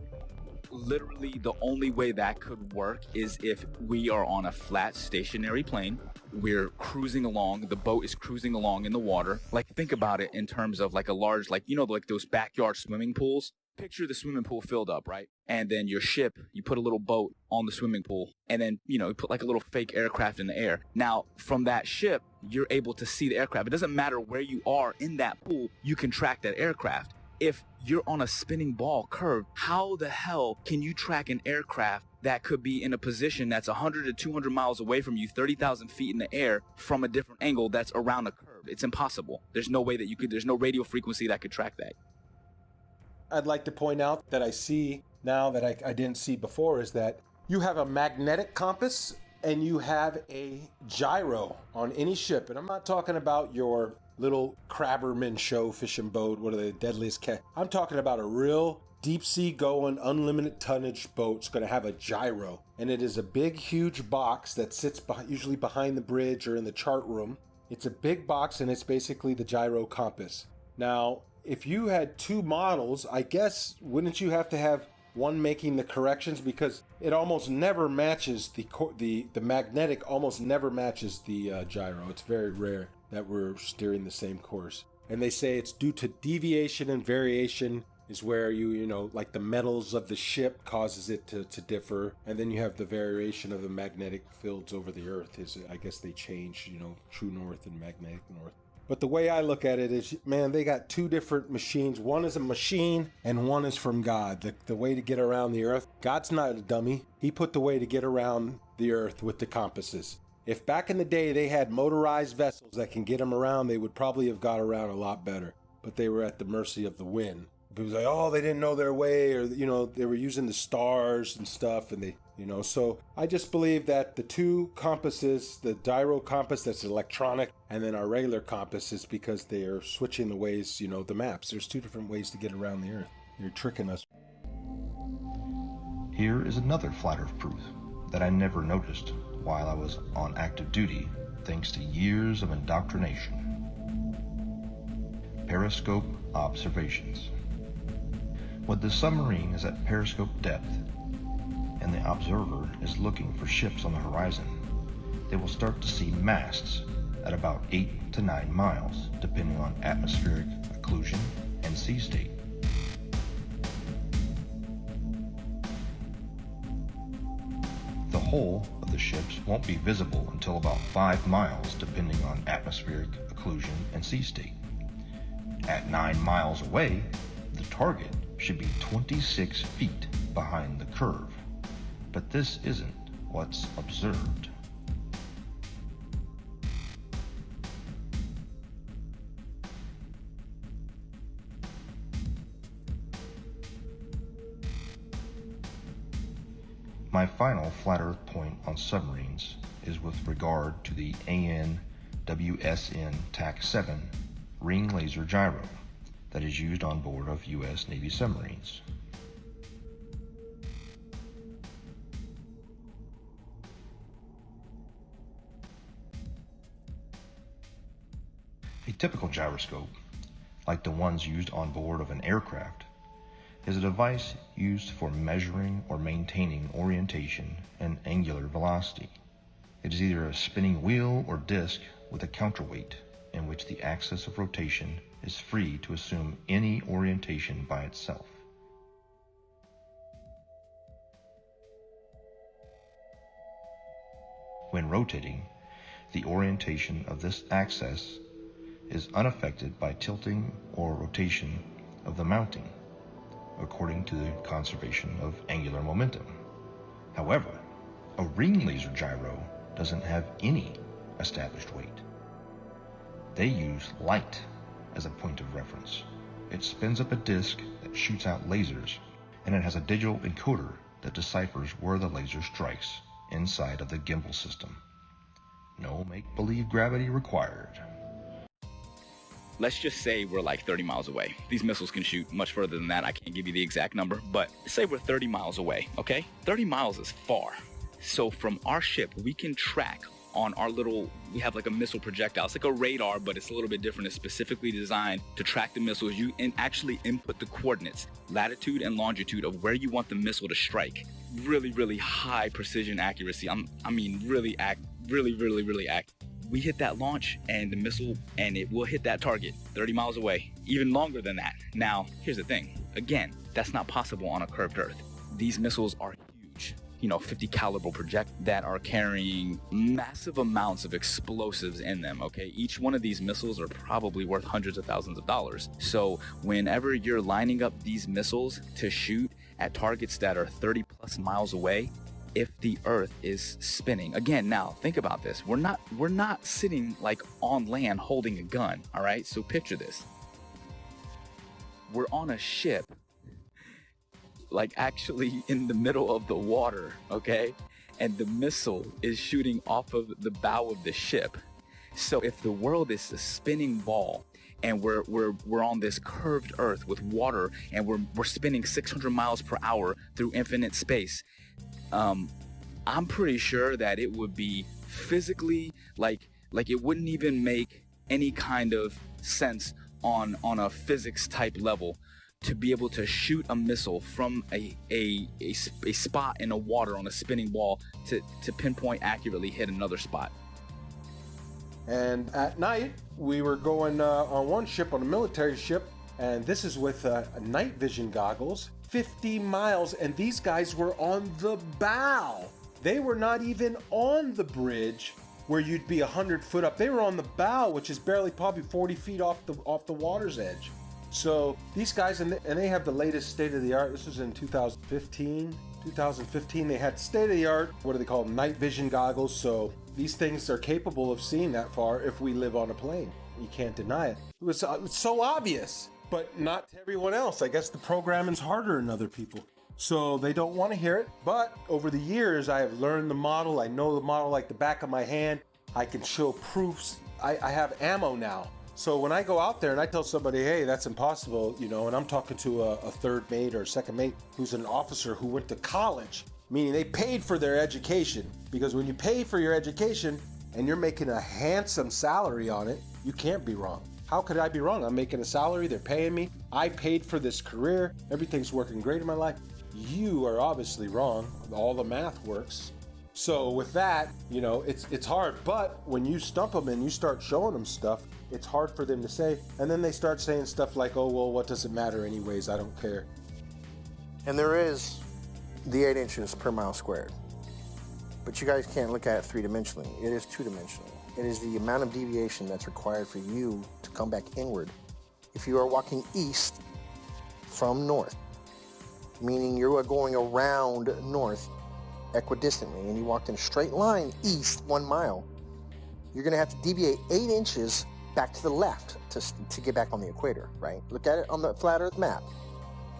Speaker 10: Literally, the only way that could work is if we are on a flat, stationary plane. We're cruising along. The boat is cruising along in the water. Like, think about it in terms of like a large, like, you know, like those backyard swimming pools. Picture the swimming pool filled up, right? And then your ship, you put a little boat on the swimming pool, and then, you know, you put like a little fake aircraft in the air. Now, from that ship, you're able to see the aircraft. It doesn't matter where you are in that pool, you can track that aircraft. If you're on a spinning ball curve, how the hell can you track an aircraft that could be in a position that's 100 to 200 miles away from you, 30,000 feet in the air from a different angle that's around a curve? It's impossible. There's no way that you could, there's no radio frequency that could track that.
Speaker 9: I'd like to point out that I see now that I didn't see before is that you have a magnetic compass and you have a gyro on any ship. And I'm not talking about your little Crabberman show fishing boat, what are they, deadliest cat. I'm talking about a real deep sea going, unlimited tonnage boat. It's going to have a gyro. And it is a big, huge box that sits usually behind the bridge or in the chart room. It's a big box and it's basically the gyro compass. Now, if you had two models, I guess, wouldn't you have to have one making the corrections, because it almost never matches the magnetic almost never matches the gyro. It's very rare that we're steering the same course. And they say it's due to deviation and variation is where you know, like the metals of the ship causes it to differ. And then you have the variation of the magnetic fields over the earth is, I guess they change, you know, true north and magnetic north. But the way I look at it is, man, they got two different machines. One is a machine and one is from God. The way to get around the earth. God's not a dummy. He put the way to get around the earth with the compasses. If back in the day they had motorized vessels that can get them around, they would probably have got around a lot better. But they were at the mercy of the wind. It was like, oh, they didn't know their way, or, you know, they were using the stars and stuff, and they, you know, so I just believe that the two compasses, the gyro compass that's electronic, and then our regular compass is because they are switching the ways, you know, the maps. There's two different ways to get around the earth. You're tricking us.
Speaker 11: Here is another flat earth proof that I never noticed while I was on active duty, thanks to years of indoctrination. Periscope observations. When the submarine is at periscope depth and the observer is looking for ships on the horizon, they will start to see masts at about 8 to 9 miles, depending on atmospheric occlusion and sea state. The hull of the ships won't be visible until about 5 miles, depending on atmospheric occlusion and sea state. At 9 miles away, the target should be 26 feet behind the curve, but this isn't what's observed. My final flat earth point on submarines is with regard to the AN/WSN TAC-7 ring laser gyro that is used on board of U.S. Navy submarines. A typical gyroscope, like the ones used on board of an aircraft, is a device used for measuring or maintaining orientation and angular velocity. It is either a spinning wheel or disc with a counterweight, in which the axis of rotation is free to assume any orientation by itself. When rotating, the orientation of this axis is unaffected by tilting or rotation of the mounting, according to the conservation of angular momentum. However, a ring laser gyro doesn't have any established weight. They use light as a point of reference. It spins up a disk that shoots out lasers, and it has a digital encoder that deciphers where the laser strikes inside of the gimbal system. No make-believe gravity required.
Speaker 10: Let's just say we're like 30 miles away. These missiles can shoot much further than that. I can't give you the exact number, but say we're 30 miles away, okay? 30 miles is far. So from our ship, we can track on our little, we have like a missile projectile. It's like a radar, but it's a little bit different. It's specifically designed to track the missiles. You actually input the coordinates, latitude and longitude of where you want the missile to strike. Really, really high precision accuracy. Really accurate. We hit that launch and the missile, and it will hit that target 30 miles away, even longer than that. Now, here's the thing. Again, that's not possible on a curved Earth. These missiles are huge, 50 caliber projectiles that are carrying massive amounts of explosives in them, okay? Each one of these missiles are probably worth hundreds of thousands of dollars. So whenever you're lining up these missiles to shoot at targets that are 30 plus miles away, if the Earth is spinning. Again, now think about this. We're not sitting like on land holding a gun, all right? So picture this. We're on a ship, like actually in the middle of the water, okay? And the missile is shooting off of the bow of the ship. So if the world is a spinning ball and we're on this curved Earth with water and we're spinning 600 miles per hour through infinite space, I'm pretty sure that it would be physically like it wouldn't even make any kind of sense on a physics type level to be able to shoot a missile from a spot in the water on a spinning ball to pinpoint accurately hit another spot.
Speaker 9: And at night, we were going on one ship, on a military ship, and this is with night vision goggles, 50 miles, and these guys were on the bow. They were not even on the bridge where you'd be 100 foot up. They were on the bow, which is barely probably 40 feet off the water's edge. So these guys, and they have the latest state-of-the-art. This was in 2015. 2015, they had state-of-the-art, what do they call them, night vision goggles. So these things are capable of seeing that far if we live on a plane. You can't deny it. It was so obvious, but not to everyone else. I guess the programming's harder than other people, so they don't want to hear it. But over the years, I have learned the model. I know the model like the back of my hand. I can show proofs. I have ammo now. So when I go out there and I tell somebody, hey, that's impossible, and I'm talking to a third mate or a second mate who's an officer who went to college, meaning they paid for their education. Because when you pay for your education and you're making a handsome salary on it, you can't be wrong. How could I be wrong? I'm making a salary, they're paying me, I paid for this career, everything's working great in my life. You are obviously wrong. All the math works. So with that, it's hard. But when you stump them and you start showing them stuff, it's hard for them to say. And then they start saying stuff like, oh, well, what does it matter anyways? I don't care.
Speaker 6: And there is the 8 inches per mile squared. But you guys can't look at it three-dimensionally. It is two-dimensional. It is the amount of deviation that's required for you to come back inward if you are walking east from north, meaning you are going around north equidistantly, and you walked in a straight line east 1 mile, you're going to have to deviate 8 inches back to the left to get back on the equator, right? Look at it on the flat earth map,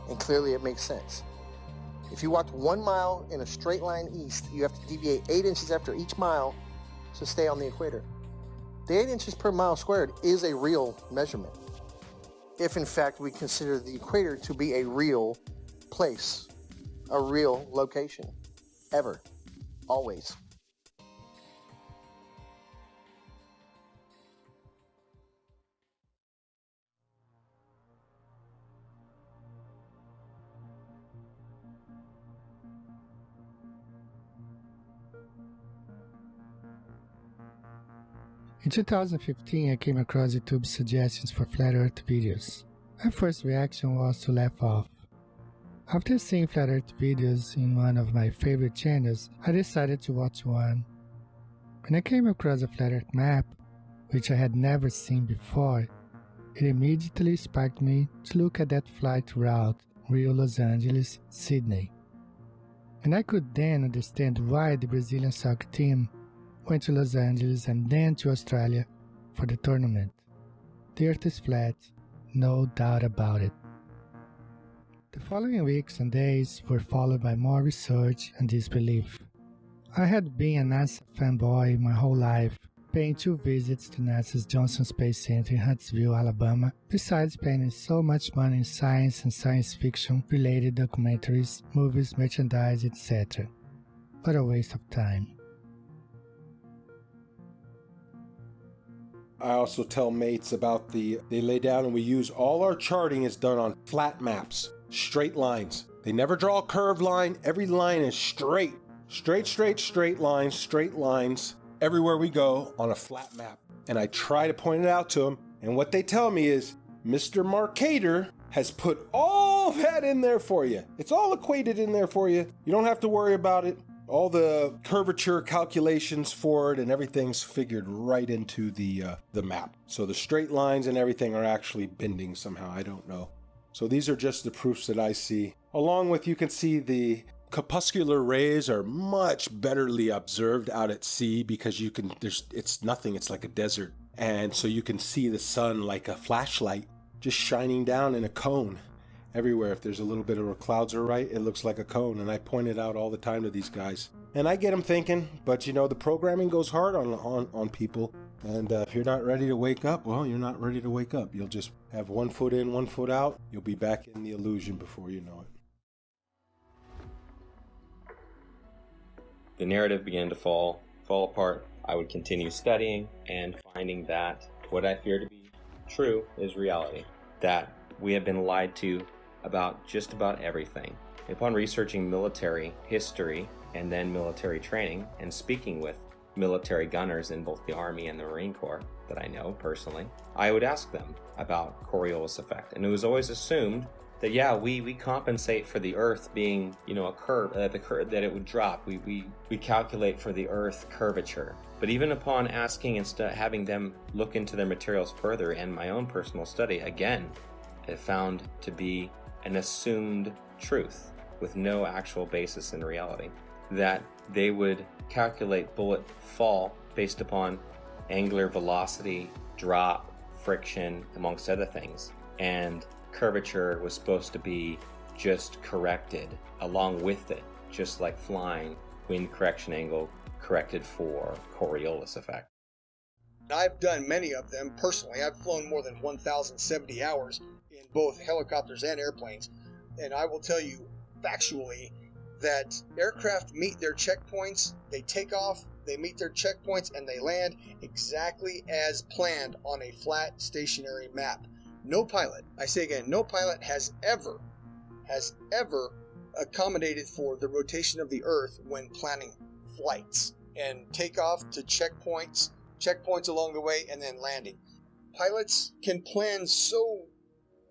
Speaker 6: and clearly it makes sense. If you walked 1 mile in a straight line east, you have to deviate 8 inches after each mile to stay on the equator. The 8 inches per mile squared is a real measurement, if in fact we consider the equator to be a real place, a real location, ever, always.
Speaker 8: In 2015, I came across YouTube's suggestions for flat earth videos. My first reaction was to laugh off. After seeing flat earth videos in one of my favorite channels, I decided to watch one. When I came across a flat earth map which I had never seen before, it immediately sparked me to look at that flight route Rio-Los Angeles, Sydney. And I could then understand why the Brazilian soccer team went to Los Angeles and then to Australia for the tournament. The Earth is flat, no doubt about it. The following weeks and days were followed by more research and disbelief. I had been a NASA fanboy my whole life, paying 2 visits to NASA's Johnson Space Center in Huntsville, Alabama, besides spending so much money in science and science fiction related documentaries, movies, merchandise, etc. What a waste of time.
Speaker 9: I also tell mates about they lay down and we use all our charting is done on flat maps, straight lines. They never draw a curved line. Every line is straight. Straight lines, everywhere we go on a flat map. And I try to point it out to them. And what they tell me is, Mr. Marcator has put all that in there for you. It's all equated in there for you. You don't have to worry about it. All the curvature calculations for it and everything's figured right into the map. So the straight lines and everything are actually bending somehow. I don't know. So these are just the proofs that I see. Along with, you can see the corpuscular rays are much betterly observed out at sea because it's nothing, it's like a desert. And so you can see the sun like a flashlight just shining down in a cone everywhere. If there's a little bit of where clouds are right, it looks like a cone. And I point it out all the time to these guys. And I get them thinking, but the programming goes hard on people. And if you're not ready to wake up, well, you're not ready to wake up. You'll just have 1 foot in, 1 foot out. You'll be back in the illusion before you know it.
Speaker 4: The narrative began to fall apart. I would continue studying and finding that what I fear to be true is reality. That we have been lied to about just about everything. Upon researching military history and then military training and speaking with military gunners in both the Army and the Marine Corps that I know personally, I would ask them about Coriolis effect. And it was always assumed that we compensate for the Earth being, a curve, that it would drop. We calculate for the Earth curvature. But even upon asking and having them look into their materials further and my own personal study, again, it found to be an assumed truth with no actual basis in reality. That they would calculate bullet fall based upon angular velocity, drop, friction, amongst other things. And curvature was supposed to be just corrected along with it, just like flying, wind correction angle corrected for Coriolis effect.
Speaker 7: I've done many of them personally. I've flown more than 1,070 hours in both helicopters and airplanes, and I will tell you factually that aircraft meet their checkpoints, they take off, they meet their checkpoints, and they land exactly as planned on a flat stationary map. No pilot, I say again, no pilot has ever accommodated for the rotation of the Earth when planning flights and takeoff to checkpoints along the way, and then landing. Pilots can plan so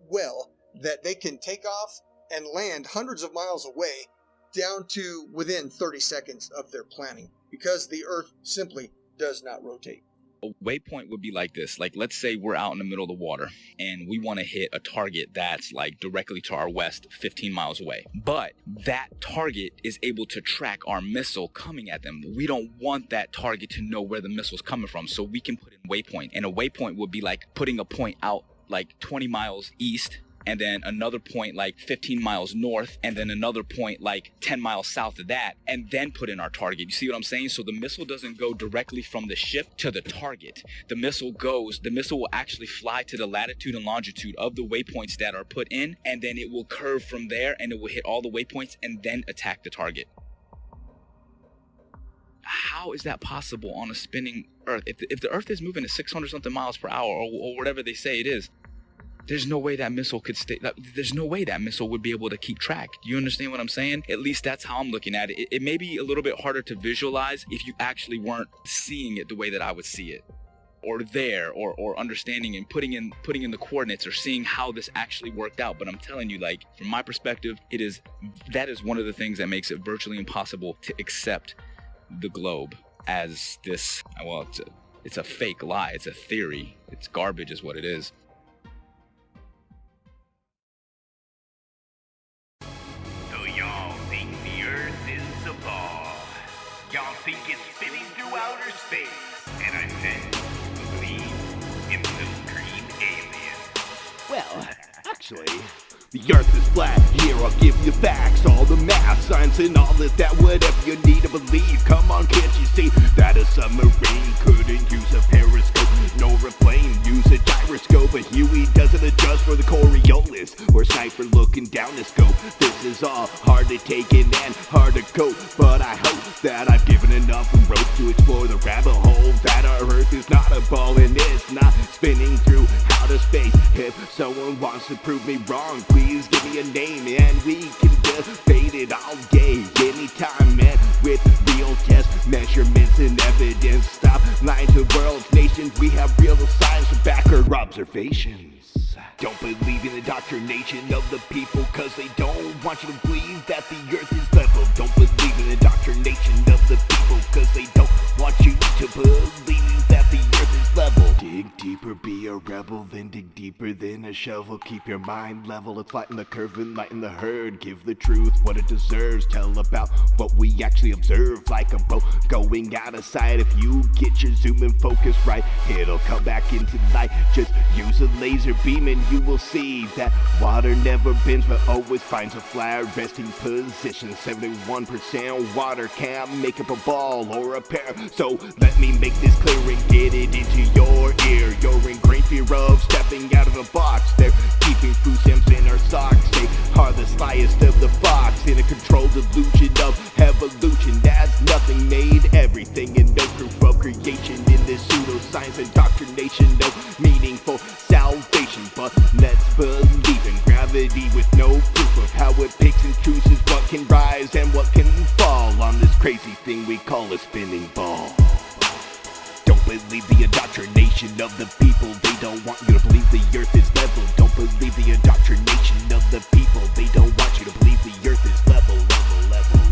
Speaker 7: well that they can take off and land hundreds of miles away down to within 30 seconds of their planning because the Earth simply does not rotate.
Speaker 10: A waypoint would be like this. Like, let's say we're out in the middle of the water and we want to hit a target that's like directly to our west, 15 miles away. But that target is able to track our missile coming at them. We don't want that target to know where the missile's coming from, so we can put in waypoint. And a waypoint would be like putting a point out like 20 miles east, and then another point like 15 miles north, and then another point like 10 miles south of that, and then put in our target. You see what I'm saying? So the missile doesn't go directly from the ship to the target. The missile will actually fly to the latitude and longitude of the waypoints that are put in, and then it will curve from there, and it will hit all the waypoints and then attack the target. How is that possible on a spinning Earth? If the Earth is moving at 600 something miles per hour or whatever they say it is, there's no way that missile could stay. There's no way that missile would be able to keep track. Do you understand what I'm saying? At least that's how I'm looking at it. It may be a little bit harder to visualize if you actually weren't seeing it the way that I would see it, or there, or understanding and putting in the coordinates or seeing how this actually worked out. But I'm telling you, like, from my perspective, that is one of the things that makes it virtually impossible to accept the globe as this, well, It's a fake lie. It's a theory. It's garbage is what it is.
Speaker 13: So y'all think the Earth is a ball. Y'all think it's spinning through outer space. And I said, believe in the green alien.
Speaker 14: Well, actually, the Earth is flat. Here I'll give you facts, all the math, science, and all of that. Whatever you need to believe. Come on, can't you see that a submarine couldn't use a periscope, nor a plane use a gyroscope? But Huey doesn't adjust for the Coriolis or sniper looking down the scope. This is all hard to take in and hard to cope, but I hope that I've given enough rope to explore the rabbit hole that our Earth is not a ball and it's not spinning through outer space. If someone wants to prove me wrong, please give me a name and we can debate it all day, anytime, man, with real test measurements and evidence. Stop lying to world's nations. We have real science to back our observations. Don't believe in the indoctrination of the people, cause they don't want you to believe that the Earth is level. Don't believe in the indoctrination of the people, cause they don't want you to believe that the Earth is level. Dig deeper, be a rebel, then dig deeper than a shovel. Keep your mind level, it's flatten the curve and lighten the herd. Give the truth what it deserves, tell about what we actually observe. Like a boat going out of sight, if you get your zoom and focus right, it'll come back into light. Just use a laser beam and you will see that water never bends but always finds a flat resting position. 71% water can't make up a ball or a pair, so let me make this clear and get it into your ear. You're in great fear of stepping out of the box. They're keeping food stamps in our socks. They are the slyest of the fox in a controlled illusion of evolution. That's nothing made everything and no proof of creation in this pseudoscience indoctrination. No meaningful salvation, but let's believe in gravity with no proof of how it picks and chooses what can rise and what can fall on this crazy thing we call a spinning ball. Don't believe the indoctrination of the people. They don't want you to believe the Earth is level. Don't believe the indoctrination of the people. They don't want you to believe the Earth is level.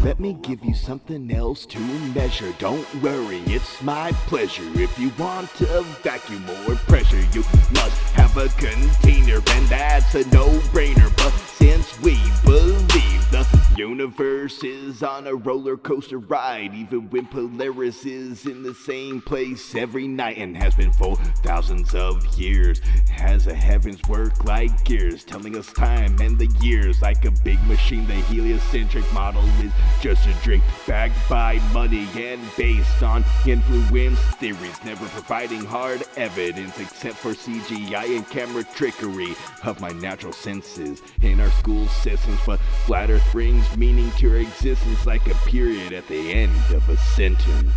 Speaker 14: Let me give you something else to measure. Don't worry, it's my pleasure. If you want to vacuum or pressure, you must have a container, and that's a no-brainer. But since we believe the universe is on a roller coaster ride, even when Polaris is in the same place every night and has been for thousands of years, has the heavens work like gears, telling us time and the years like a big machine. The heliocentric model is just a drink backed by money and based on influence theories, never providing hard evidence except for CGI and camera trickery of my natural senses in our school systems. But flat Earth brings meaning to our existence like a period at the end of a sentence.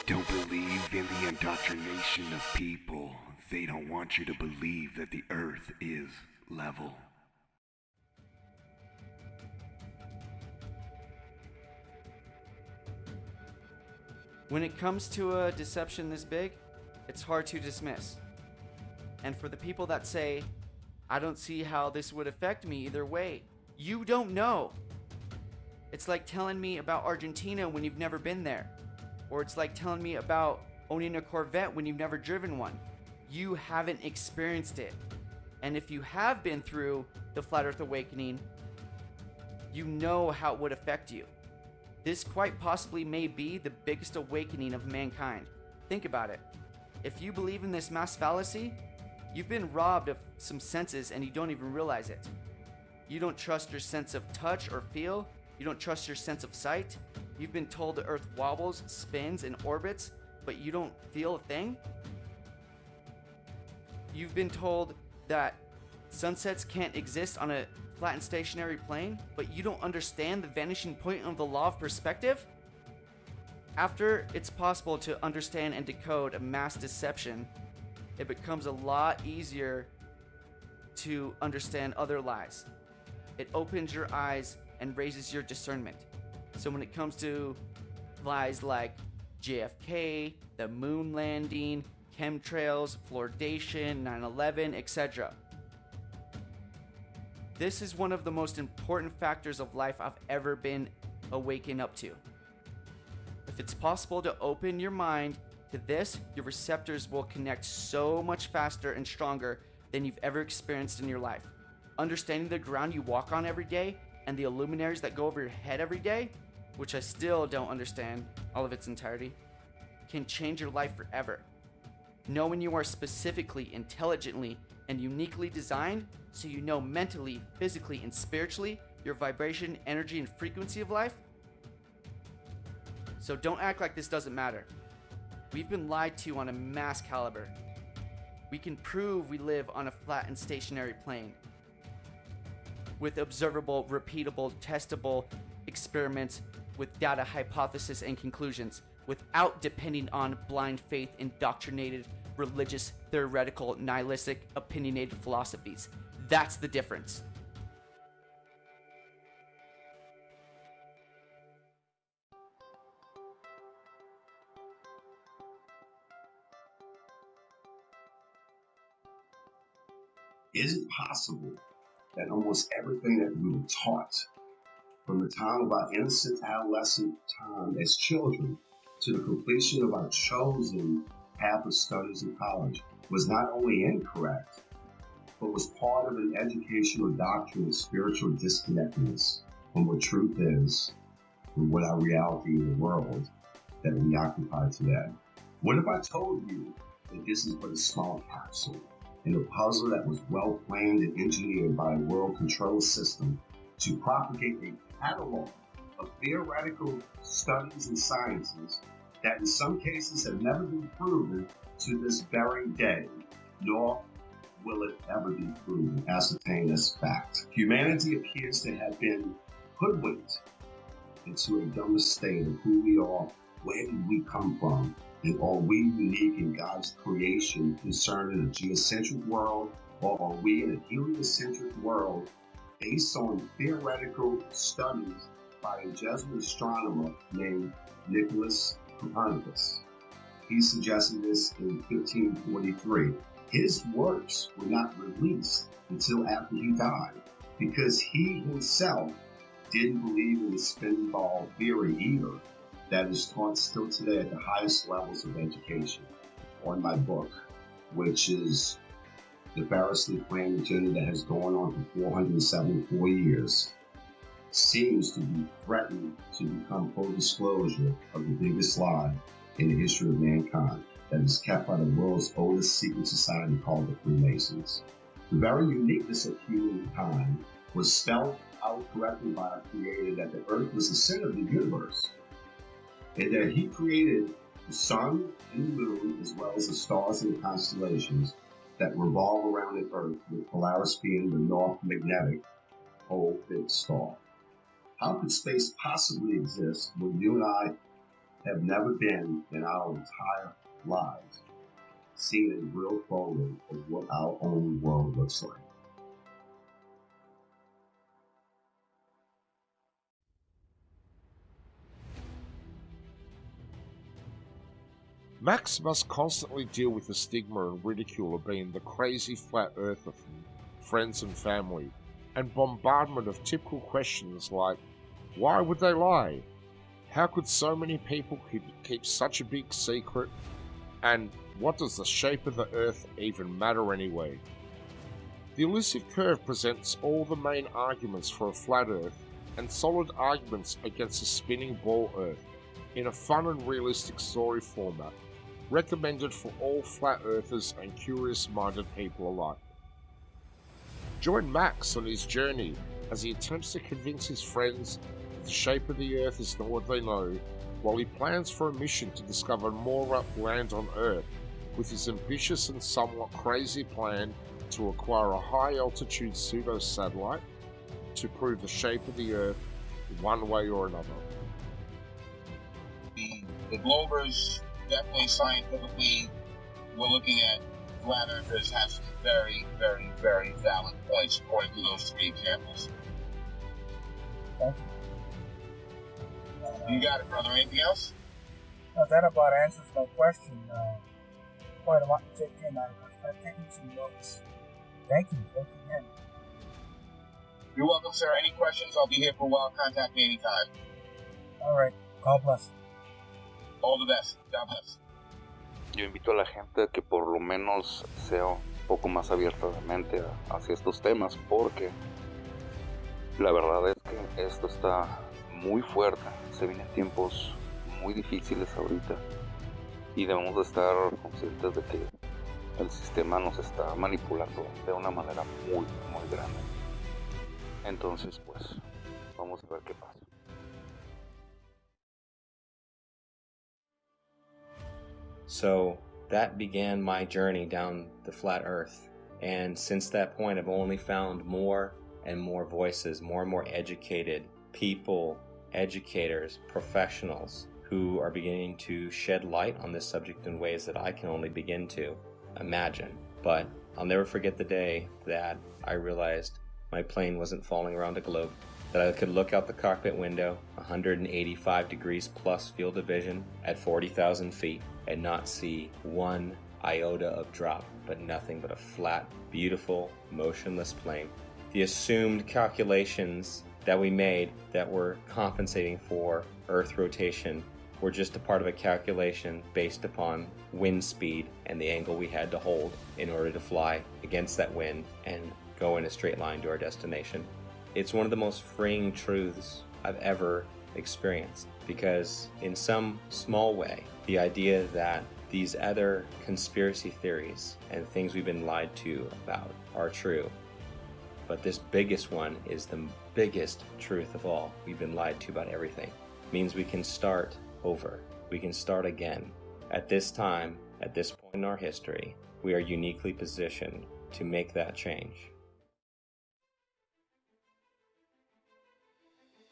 Speaker 14: Don't believe in the indoctrination of people. They don't want you to believe that the Earth is level.
Speaker 15: When it comes to a deception this big, it's hard to dismiss. And for the people that say, I don't see how this would affect me either way, you don't know. It's like telling me about Argentina when you've never been there. Or it's like telling me about owning a Corvette when you've never driven one. You haven't experienced it. And if you have been through the Flat Earth Awakening, you know how it would affect you. This quite possibly may be the biggest awakening of mankind. Think about it. If you believe in this mass fallacy, you've been robbed of some senses and you don't even realize it. You don't trust your sense of touch or feel. You don't trust your sense of sight. You've been told the Earth wobbles, spins, and orbits, but you don't feel a thing. You've been told that sunsets can't exist on a flat and stationary plane, but you don't understand the vanishing point of the law of perspective? After it's possible to understand and decode a mass deception, it becomes a lot easier to understand other lies. It opens your eyes and raises your discernment. So when it comes to lies like JFK, the moon landing, chemtrails, fluoridation, 9/11, etc., this is one of the most important factors of life I've ever been awakened up to. it's possible to open your mind to this. Your receptors will connect so much faster and stronger than you've ever experienced in your life. Understanding the ground you walk on every day and the luminaries that go over your head every day, which I still don't understand all of its entirety, can change your life forever. Knowing you are specifically, intelligently, and uniquely designed, so you know mentally, physically, and spiritually your vibration, energy, and frequency of life. So don't act like this doesn't matter. We've been lied to on a mass caliber. We can prove we live on a flat and stationary plane with observable, repeatable, testable experiments with data, hypothesis, and conclusions without depending on blind faith, indoctrinated, religious, theoretical, nihilistic, opinionated philosophies. That's the difference.
Speaker 16: Is it possible that almost everything that we were taught from the time of our innocent adolescent time as children to the completion of our chosen path of studies in college was not only incorrect, but was part of an educational doctrine of spiritual disconnectedness from what truth is and what our reality in the world that we occupy today? What if I told you that this is but a small capsule in a puzzle that was well planned and engineered by a world control system to propagate a catalog of theoretical studies and sciences that in some cases have never been proven to this very day, nor will it ever be proven, ascertained as fact. Humanity appears to have been hoodwinked into a dumb state of who we are, where did we come from, and are we unique in God's creation concerning a geocentric world, or are we in a heliocentric world based on theoretical studies by a Jesuit astronomer named Nicholas Copernicus? He suggested this in 1543. His works were not released until after he died because he himself didn't believe in the spin ball theory either, that is taught still today at the highest levels of education. On my book, which is the Pharisee Plan Agenda that has gone on for 474 years, seems to be threatened to become full disclosure of the biggest lie in the history of mankind that is kept by the world's oldest secret society called the Freemasons. The very uniqueness of humankind was spelled out correctly by our Creator that the earth was the center of the universe, and that he created the sun and the moon as well as the stars and the constellations that revolve around the earth, with Polaris being the north magnetic pole fixed star. How could space possibly exist when you and I have never been in our entire lives seen a real photo of what our own world looks like?
Speaker 12: Max must constantly deal with the stigma and ridicule of being the crazy flat earther from friends and family, and bombardment of typical questions like, why would they lie? How could so many people keep such a big secret? And what does the shape of the earth even matter anyway? The elusive curve presents all the main arguments for a flat earth and solid arguments against a spinning ball earth in a fun and realistic story format, recommended for all flat earthers and curious-minded people alike. Join Max on his journey as he attempts to convince his friends that the shape of the earth is not what they know, while he plans for a mission to discover more land on Earth with his ambitious and somewhat crazy plan to acquire a high-altitude pseudo-satellite to prove the shape of the Earth one way or another.
Speaker 2: The Globers, definitely scientifically, we're looking at flat earthers have some very, very, very valid points according to those three examples.
Speaker 3: Thank you.
Speaker 2: You got it, brother. Anything else?
Speaker 3: No, that about answers my question. Quite a lot to take in. I've taken some notes. Thank you. Thank you again.
Speaker 2: You're welcome, sir. Any questions? I'll be here for a while. Contact me anytime.
Speaker 3: All right. God bless.
Speaker 2: All the best. God bless.
Speaker 5: Yo invito a la gente a que por lo menos sea un poco más abierta de mente hacia estos temas, porque la verdad es que esto está muy fuerte. Se vienen tiempos muy difíciles ahorita y debemos de estar conscientes de que el sistema nos está manipulando de una manera muy, muy grande. Entonces, pues, vamos a ver qué pasa.
Speaker 4: So that began my journey down the flat earth. And since that point, I've only found more and more voices, more and more educated people, educators, professionals who are beginning to shed light on this subject in ways that I can only begin to imagine. But I'll never forget the day that I realized my plane wasn't falling around a globe, that I could look out the cockpit window, 185 degrees plus field of vision at 40,000 feet, and not see one iota of drop, but nothing but a flat, beautiful, motionless plane. The assumed calculations that we made that were compensating for Earth rotation were just a part of a calculation based upon wind speed and the angle we had to hold in order to fly against that wind and go in a straight line to our destination. It's one of the most freeing truths I've ever experienced, because in some small way, the idea that these other conspiracy theories and things we've been lied to about are true. But this biggest one is the biggest truth of all. We've been lied to about everything. It means we can start over. We can start again. At this time, at this point in our history, we are uniquely positioned to make that change.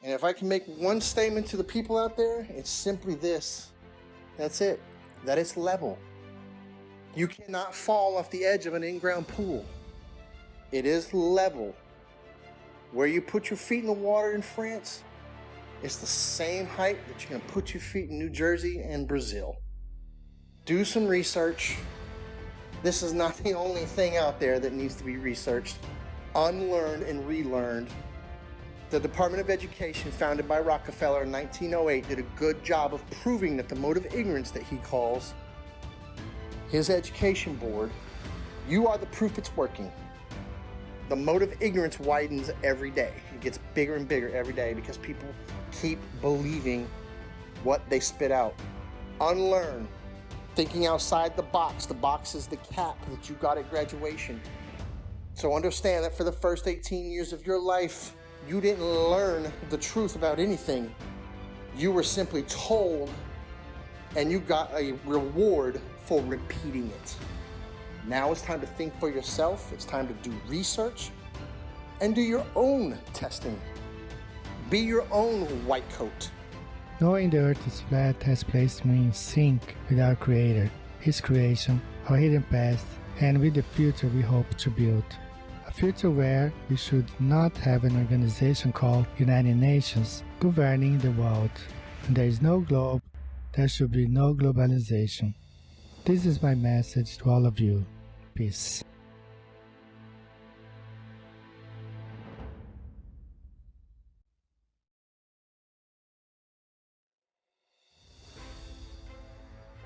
Speaker 6: And if I can make one statement to the people out there, it's simply this. That's it. That it's level. You cannot fall off the edge of an in-ground pool. It is level. Where you put your feet in the water in France, it's the same height that you're going to put your feet in New Jersey and Brazil. Do some research. This is not the only thing out there that needs to be researched, unlearned, and relearned. The Department of Education, founded by Rockefeller in 1908, did a good job of proving that the mode of ignorance that he calls his education board, you are the proof it's working. The mode of ignorance widens every day. It gets bigger and bigger every day because people keep believing what they spit out. Unlearn. Thinking outside the box. The box is the cap that you got at graduation. So understand that for the first 18 years of your life, you didn't learn the truth about anything. You were simply told, and you got a reward for repeating it. Now it's time to think for yourself. It's time to do research and do your own testing. Be your own white coat.
Speaker 8: Knowing the Earth is flat has placed me in sync with our Creator, His creation, our hidden past, and with the future we hope to build. A future where we should not have an organization called United Nations governing the world. When there is no globe, there should be no globalization. This is my message to all of you. Peace.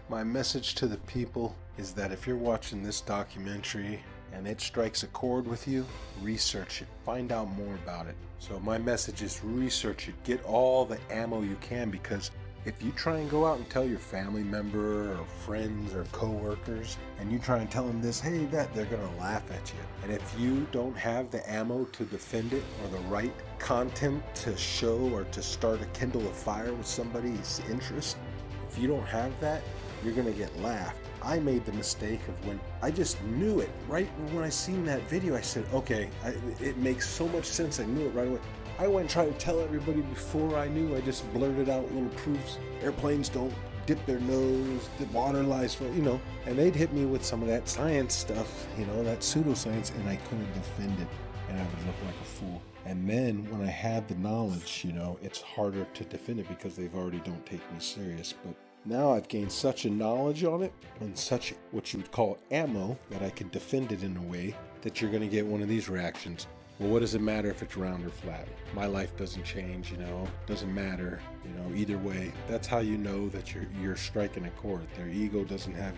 Speaker 9: My message to the people is that if you're watching this documentary and it strikes a chord with you, research it. Find out more about it. So my message is research it. Get all the ammo you can, because if you try and go out and tell your family member or friends or coworkers, and you try and tell them this, hey, that, they're gonna laugh at you. And if you don't have the ammo to defend it or the right content to show or to start a kindle a fire with somebody's interest, if you don't have that, you're gonna get laughed. I made the mistake of when I just knew it right when I seen that video. I said, okay, it makes so much sense. I knew it right away. I went and tried to tell everybody before I knew. I just blurted out little proofs. Airplanes don't dip their nose, the water lies, and they'd hit me with some of that science stuff, that pseudoscience, and I couldn't defend it, and I would look like a fool. And then when I had the knowledge, it's harder to defend it because they've already don't take me serious. But now I've gained such a knowledge on it and such what you would call ammo that I can defend it in a way that you're going to get one of these reactions. well, what does it matter if it's round or flat? My life doesn't change, doesn't matter, either way. That's how you know that you're striking a chord. Their ego doesn't have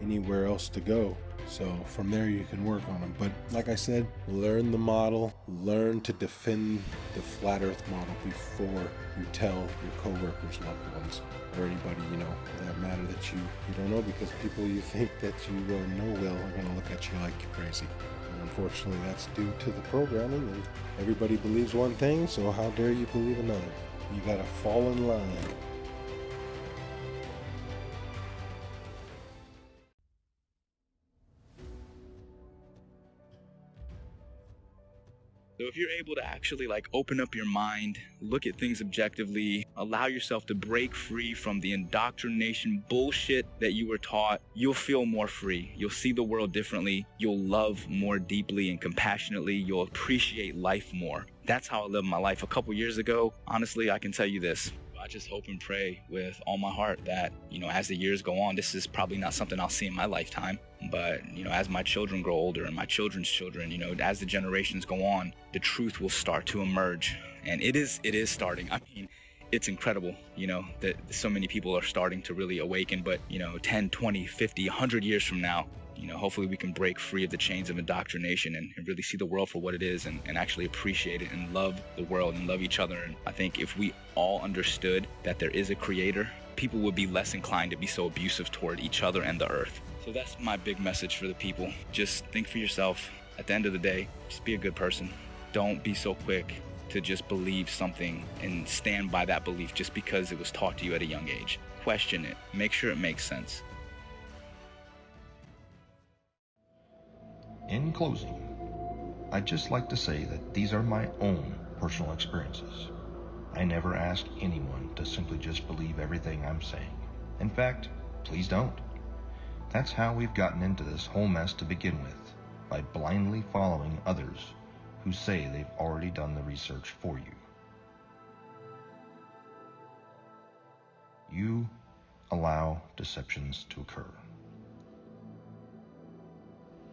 Speaker 9: anywhere else to go. So from there you can work on them. But like I said, learn the model, learn to defend the flat earth model before you tell your coworkers, loved ones, or anybody, for that matter that you don't know, because people you think that you know well are going to look at you like you're crazy. And unfortunately, that's due to the programming, and everybody believes one thing, so how dare you believe another? You got to fall in line.
Speaker 10: So if you're able to actually open up your mind, look at things objectively, allow yourself to break free from the indoctrination bullshit that you were taught, you'll feel more free. You'll see the world differently. You'll love more deeply and compassionately. You'll appreciate life more. That's how I lived my life a couple years ago. Honestly, I can tell you this. I just hope and pray with all my heart that, as the years go on, this is probably not something I'll see in my lifetime. But, as my children grow older and my children's children, as the generations go on, the truth will start to emerge. And it is starting. I mean, it's incredible, that so many people are starting to really awaken. But, 10, 20, 50, 100 years from now, hopefully we can break free of the chains of indoctrination and really see the world for what it is and actually appreciate it and love the world and love each other. And I think if we all understood that there is a creator, people would be less inclined to be so abusive toward each other and the earth. So that's my big message for the people. Just think for yourself. At the end of the day, just be a good person. Don't be so quick to just believe something and stand by that belief just because it was taught to you at a young age. Question it. Make sure it makes sense.
Speaker 11: In closing, I'd just like to say that these are my own personal experiences. I never ask anyone to simply just believe everything I'm saying. In fact, please don't. That's how we've gotten into this whole mess to begin with, by blindly following others who say they've already done the research for you. You allow deceptions to occur.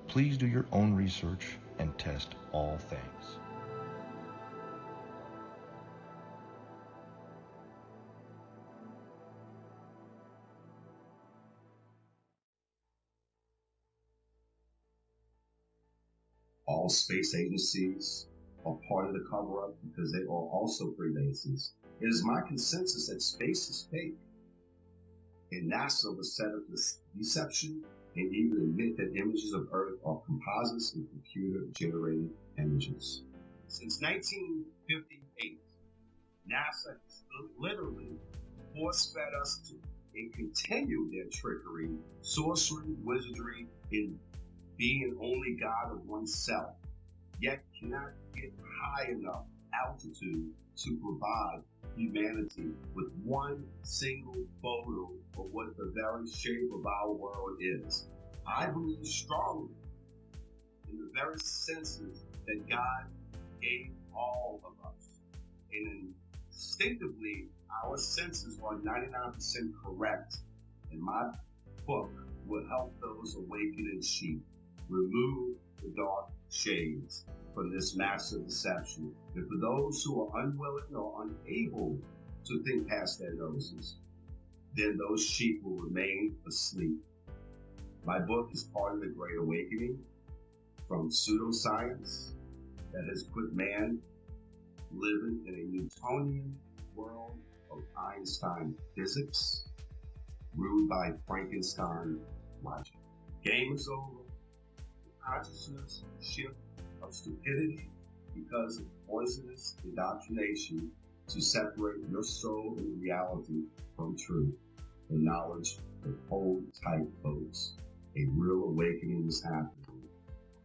Speaker 11: Please do your own research and test all things.
Speaker 16: All space agencies are part of the cover-up because they are also Freemasons. It is my consensus that space is fake. And NASA was set up this deception and even admit that images of Earth are composites and computer-generated images. Since 1958, NASA has literally force-fed us to and continue their trickery, sorcery, wizardry, and being only God of oneself, yet cannot get high enough altitude to provide humanity with one single photo of what the very shape of our world is. I believe strongly in the very senses that God gave all of us. And instinctively, our senses are 99% correct. And my book will help those awakening sheep remove the dark shades from this massive deception. And for those who are unwilling or unable to think past their noses, then those sheep will remain asleep. My book is part of the Great Awakening from pseudoscience that has put man living in a Newtonian world of Einstein physics, ruled by Frankenstein logic. Game is over. Consciousness shift of stupidity because of poisonous indoctrination to separate your soul and reality from truth and knowledge. But hold tight, folks. A real awakening is happening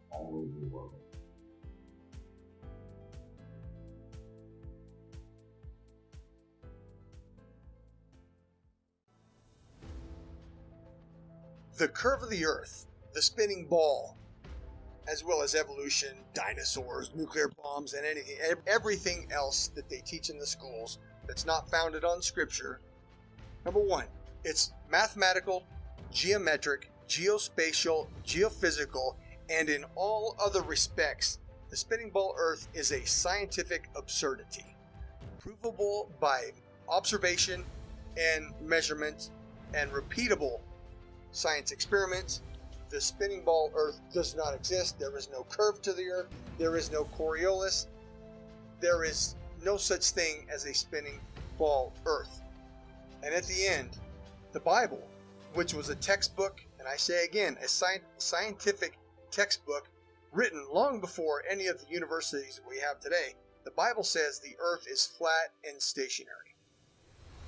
Speaker 16: all over the world.
Speaker 7: The curve of the Earth, the spinning ball, as well as evolution, dinosaurs, nuclear bombs, and everything else that they teach in the schools that's not founded on scripture. Number one, it's mathematical, geometric, geospatial, geophysical, and in all other respects, The spinning ball Earth is a scientific absurdity, provable by observation and measurement and repeatable science experiments. The spinning ball Earth does not exist. There is no curve to the Earth. There is no Coriolis. There is no such thing as a spinning ball Earth. And at the end, the Bible, which was a textbook, and I say again, a scientific textbook written long before any of the universities we have today, the Bible says the Earth is flat and stationary.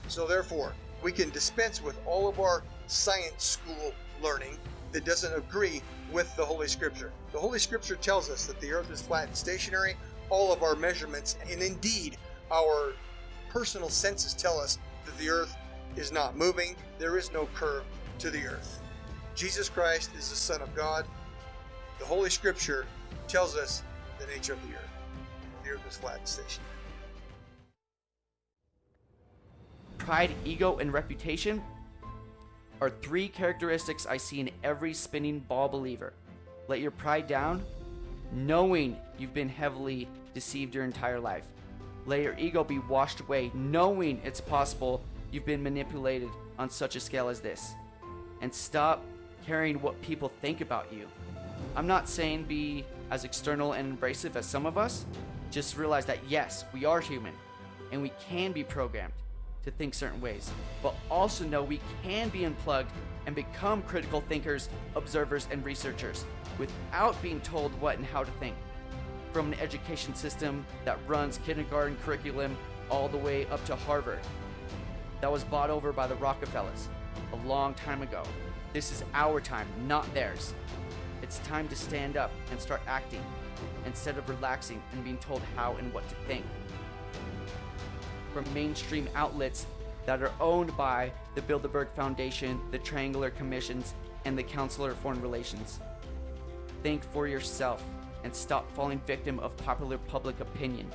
Speaker 7: So therefore, we can dispense with all of our science school learning that doesn't agree with the Holy Scripture. The Holy Scripture tells us that the Earth is flat and stationary. All of our measurements, and indeed our personal senses, tell us that the Earth is not moving. There is no curve to the Earth. Jesus Christ is the Son of God. The Holy Scripture tells us the nature of the Earth. The Earth is flat and stationary.
Speaker 15: Pride, ego, and reputation are three characteristics I see in every spinning ball believer. Let your pride down, knowing you've been heavily deceived your entire life. Let your ego be washed away, knowing it's possible you've been manipulated on such a scale as this. And stop caring what people think about you. I'm not saying be as external and abrasive as some of us. Just realize that yes, we are human, and we can be programmed to think certain ways, but also know we can be unplugged and become critical thinkers, observers, and researchers without being told what and how to think. From an education system that runs kindergarten curriculum all the way up to Harvard, that was bought over by the Rockefellers a long time ago. This is our time, not theirs. It's time to stand up and start acting instead of relaxing and being told how and what to think. From mainstream outlets that are owned by the Bilderberg Foundation, the Triangular Commissions, and the Counselor of Foreign Relations. Think for yourself and stop falling victim of popular public opinion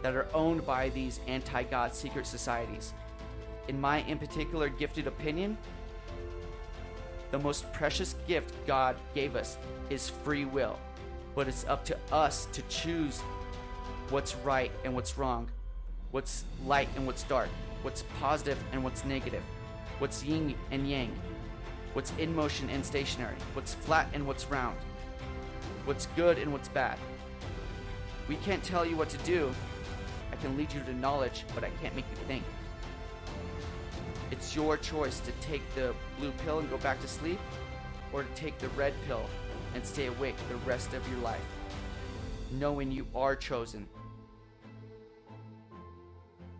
Speaker 15: that are owned by these anti-God secret societies. In my in particular gifted opinion, the most precious gift God gave us is free will, but it's up to us to choose what's right and what's wrong, what's light and what's dark, what's positive and what's negative, what's yin and yang, what's in motion and stationary, what's flat and what's round, what's good and what's bad. We can't tell you what to do. I can lead you to knowledge, but I can't make you think. It's your choice to take the blue pill and go back to sleep, or to take the red pill and stay awake the rest of your life, knowing you are chosen.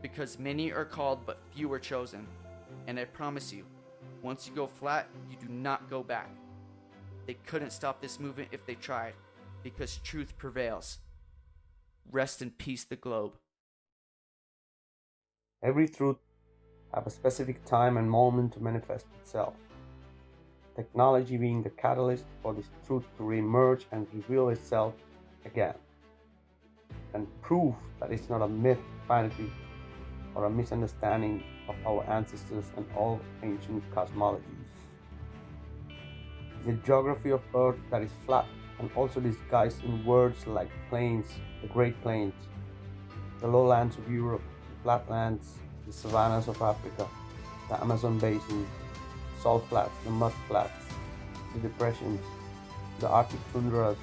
Speaker 15: Because many are called, but few are chosen. And I promise you, once you go flat, you do not go back. They couldn't stop this movement if they tried, because truth prevails. Rest in peace, the globe.
Speaker 17: Every truth have a specific time and moment to manifest itself. Technology being the catalyst for this truth to re-emerge and reveal itself again. And prove that it's not a myth, vanity, or a misunderstanding of our ancestors and all ancient cosmologies. The geography of Earth that is flat and also disguised in words like plains, the Great Plains, the lowlands of Europe, the flatlands, the savannas of Africa, the Amazon basin, the salt flats, the mud flats, the depressions, the Arctic tundras,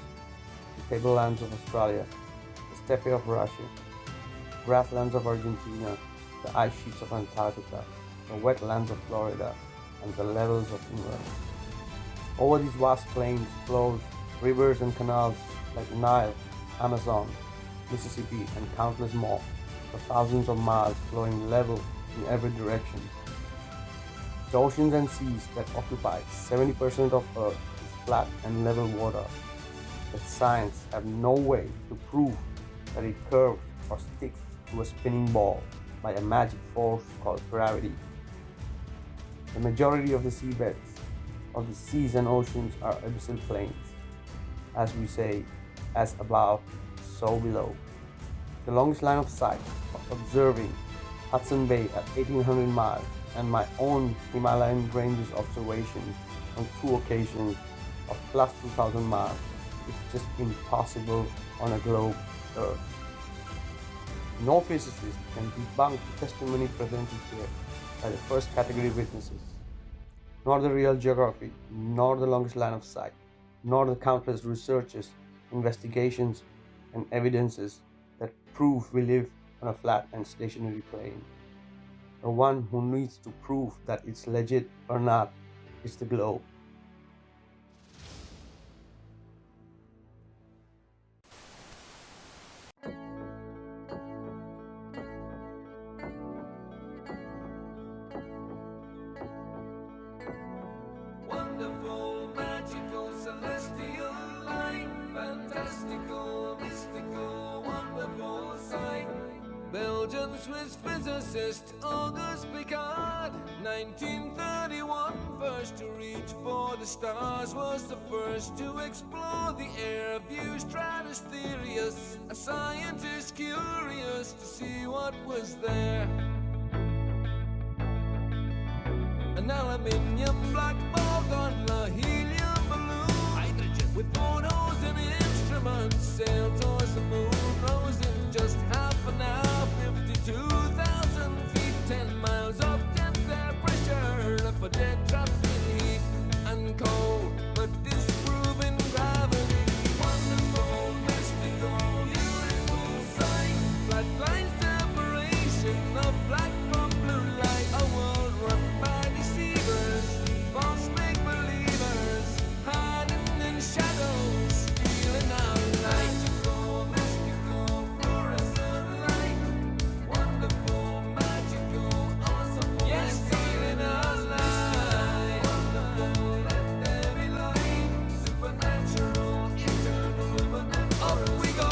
Speaker 17: the tablelands of Australia, the steppe of Russia, the grasslands of Argentina, the ice sheets of Antarctica, the wetlands of Florida, and the levels of England. Over these vast plains flows rivers and canals like Nile, Amazon, Mississippi, and countless more, for thousands of miles flowing level in every direction. The oceans and seas that occupy 70% of Earth is flat and level water, but science have no way to prove that it curves or sticks to a spinning ball by a magic force called gravity. The majority of the seabeds of the seas and oceans are abyssal plains. As we say, as above, so below. The longest line of sight of observing Hudson Bay at 1800 miles and my own Himalayan ranges observations on 2 occasions of plus 2000 miles It's just impossible on a globe Earth. No physicist can debunk the testimony presented here by the first category witnesses, nor the real geography, nor the longest line of sight, nor the countless researches, investigations, and evidences that prove we live on a flat and stationary plane. The one who needs to prove that it's legit or not is the globe.
Speaker 18: Wonderful, magical, celestial light, fantastical, mystical, wonderful sight. Belgian Swiss physicist Auguste Piccard, 1931, first to reach for the stars, was the first to explore the air view stratosphereus, a scientist curious to see what was there. An aluminium black ball gondola, helium balloon, hydrogen with photos and instruments, sailed towards the moon, rose in just half an hour, 52,000 feet, 10 miles up, 10th air pressure, left for dead, trapped in heat and cold, but disproving gravity. Wonderful, mystical, beautiful sight, flat line separation of black from blue light, a world run by deceivers, false make-believers, hiding in shadows, stealing our light. Mystical, mystical, fluorescent light, wonderful, magical, awesome, yes, stealing our light. Wonderful, let there be light, supernatural, eternal, benevolent. Up we go,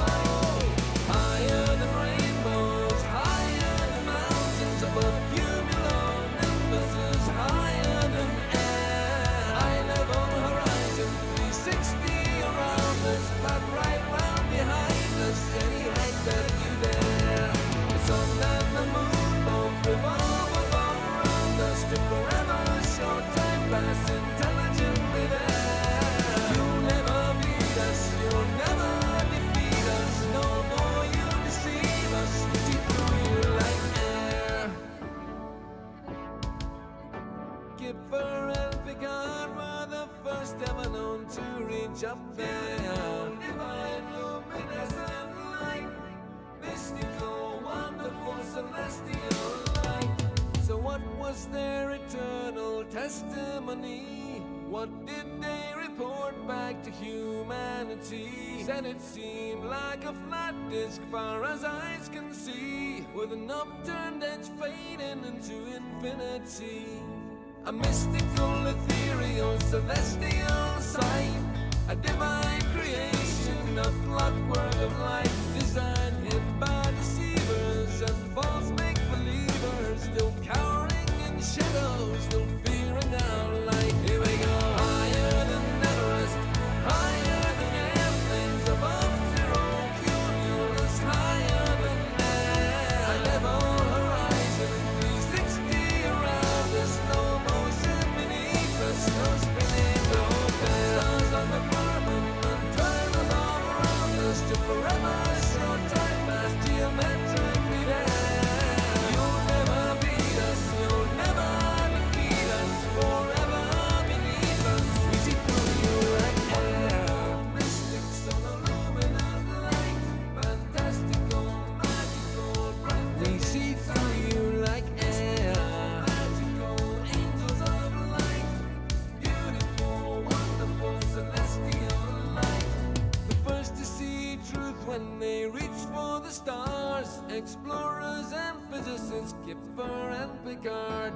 Speaker 18: higher than rainbows, higher than mountains, above cumulonimbus, higher than air, high level horizon, 360 around us, but right round behind us, any height that you dare. The sun and the moon both revolve above around us, to forever show time pass intelligently there. You'll never beat us, you'll never defeat us, no more you deceive us, we see through you like air. Kipper and Picard were the first ever known to reach up there. Divine, luminescent light, mystical, wonderful, celestial light. So what was their eternal testimony? What did they report back to humanity? Said it seemed like a flat disk far as eyes can see, with an upturned edge fading into infinity. A mystical, ethereal, celestial sight, a divine creation, a clockwork of light, designed hid by deceivers and false make-believers, still cowering in shadows, still fearing our light. Here we go, higher than Everest, higher than airplanes, above zero cumulus, higher than air, a level horizon, 360 around us, no motion beneath us, no spinning, no fair. Stars on the firmament, turn all around us, to forever show time pass geometrically there. You'll never beat us, you'll never defeat us, forever beneath us, we see through you like air. Mystic, luminant light, fantastical, magical, bright, we see through you like air. Magical, angels of light, beautiful, wonderful, celestial light. The first to see truth when they reach for the stars, explorers and physicists, Kipper and Picard.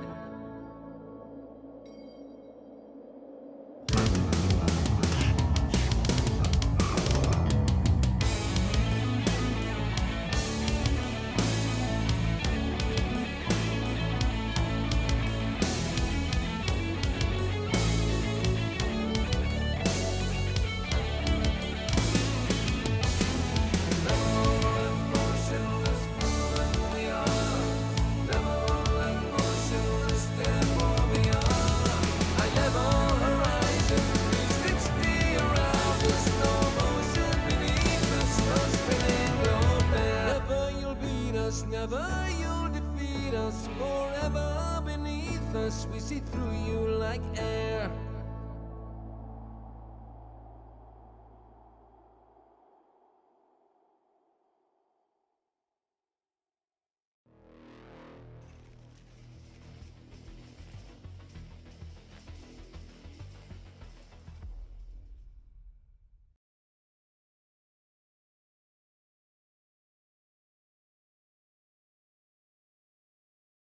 Speaker 18: Motionless, proven we are. Level and motionless, ever beneath us, we see through you like air.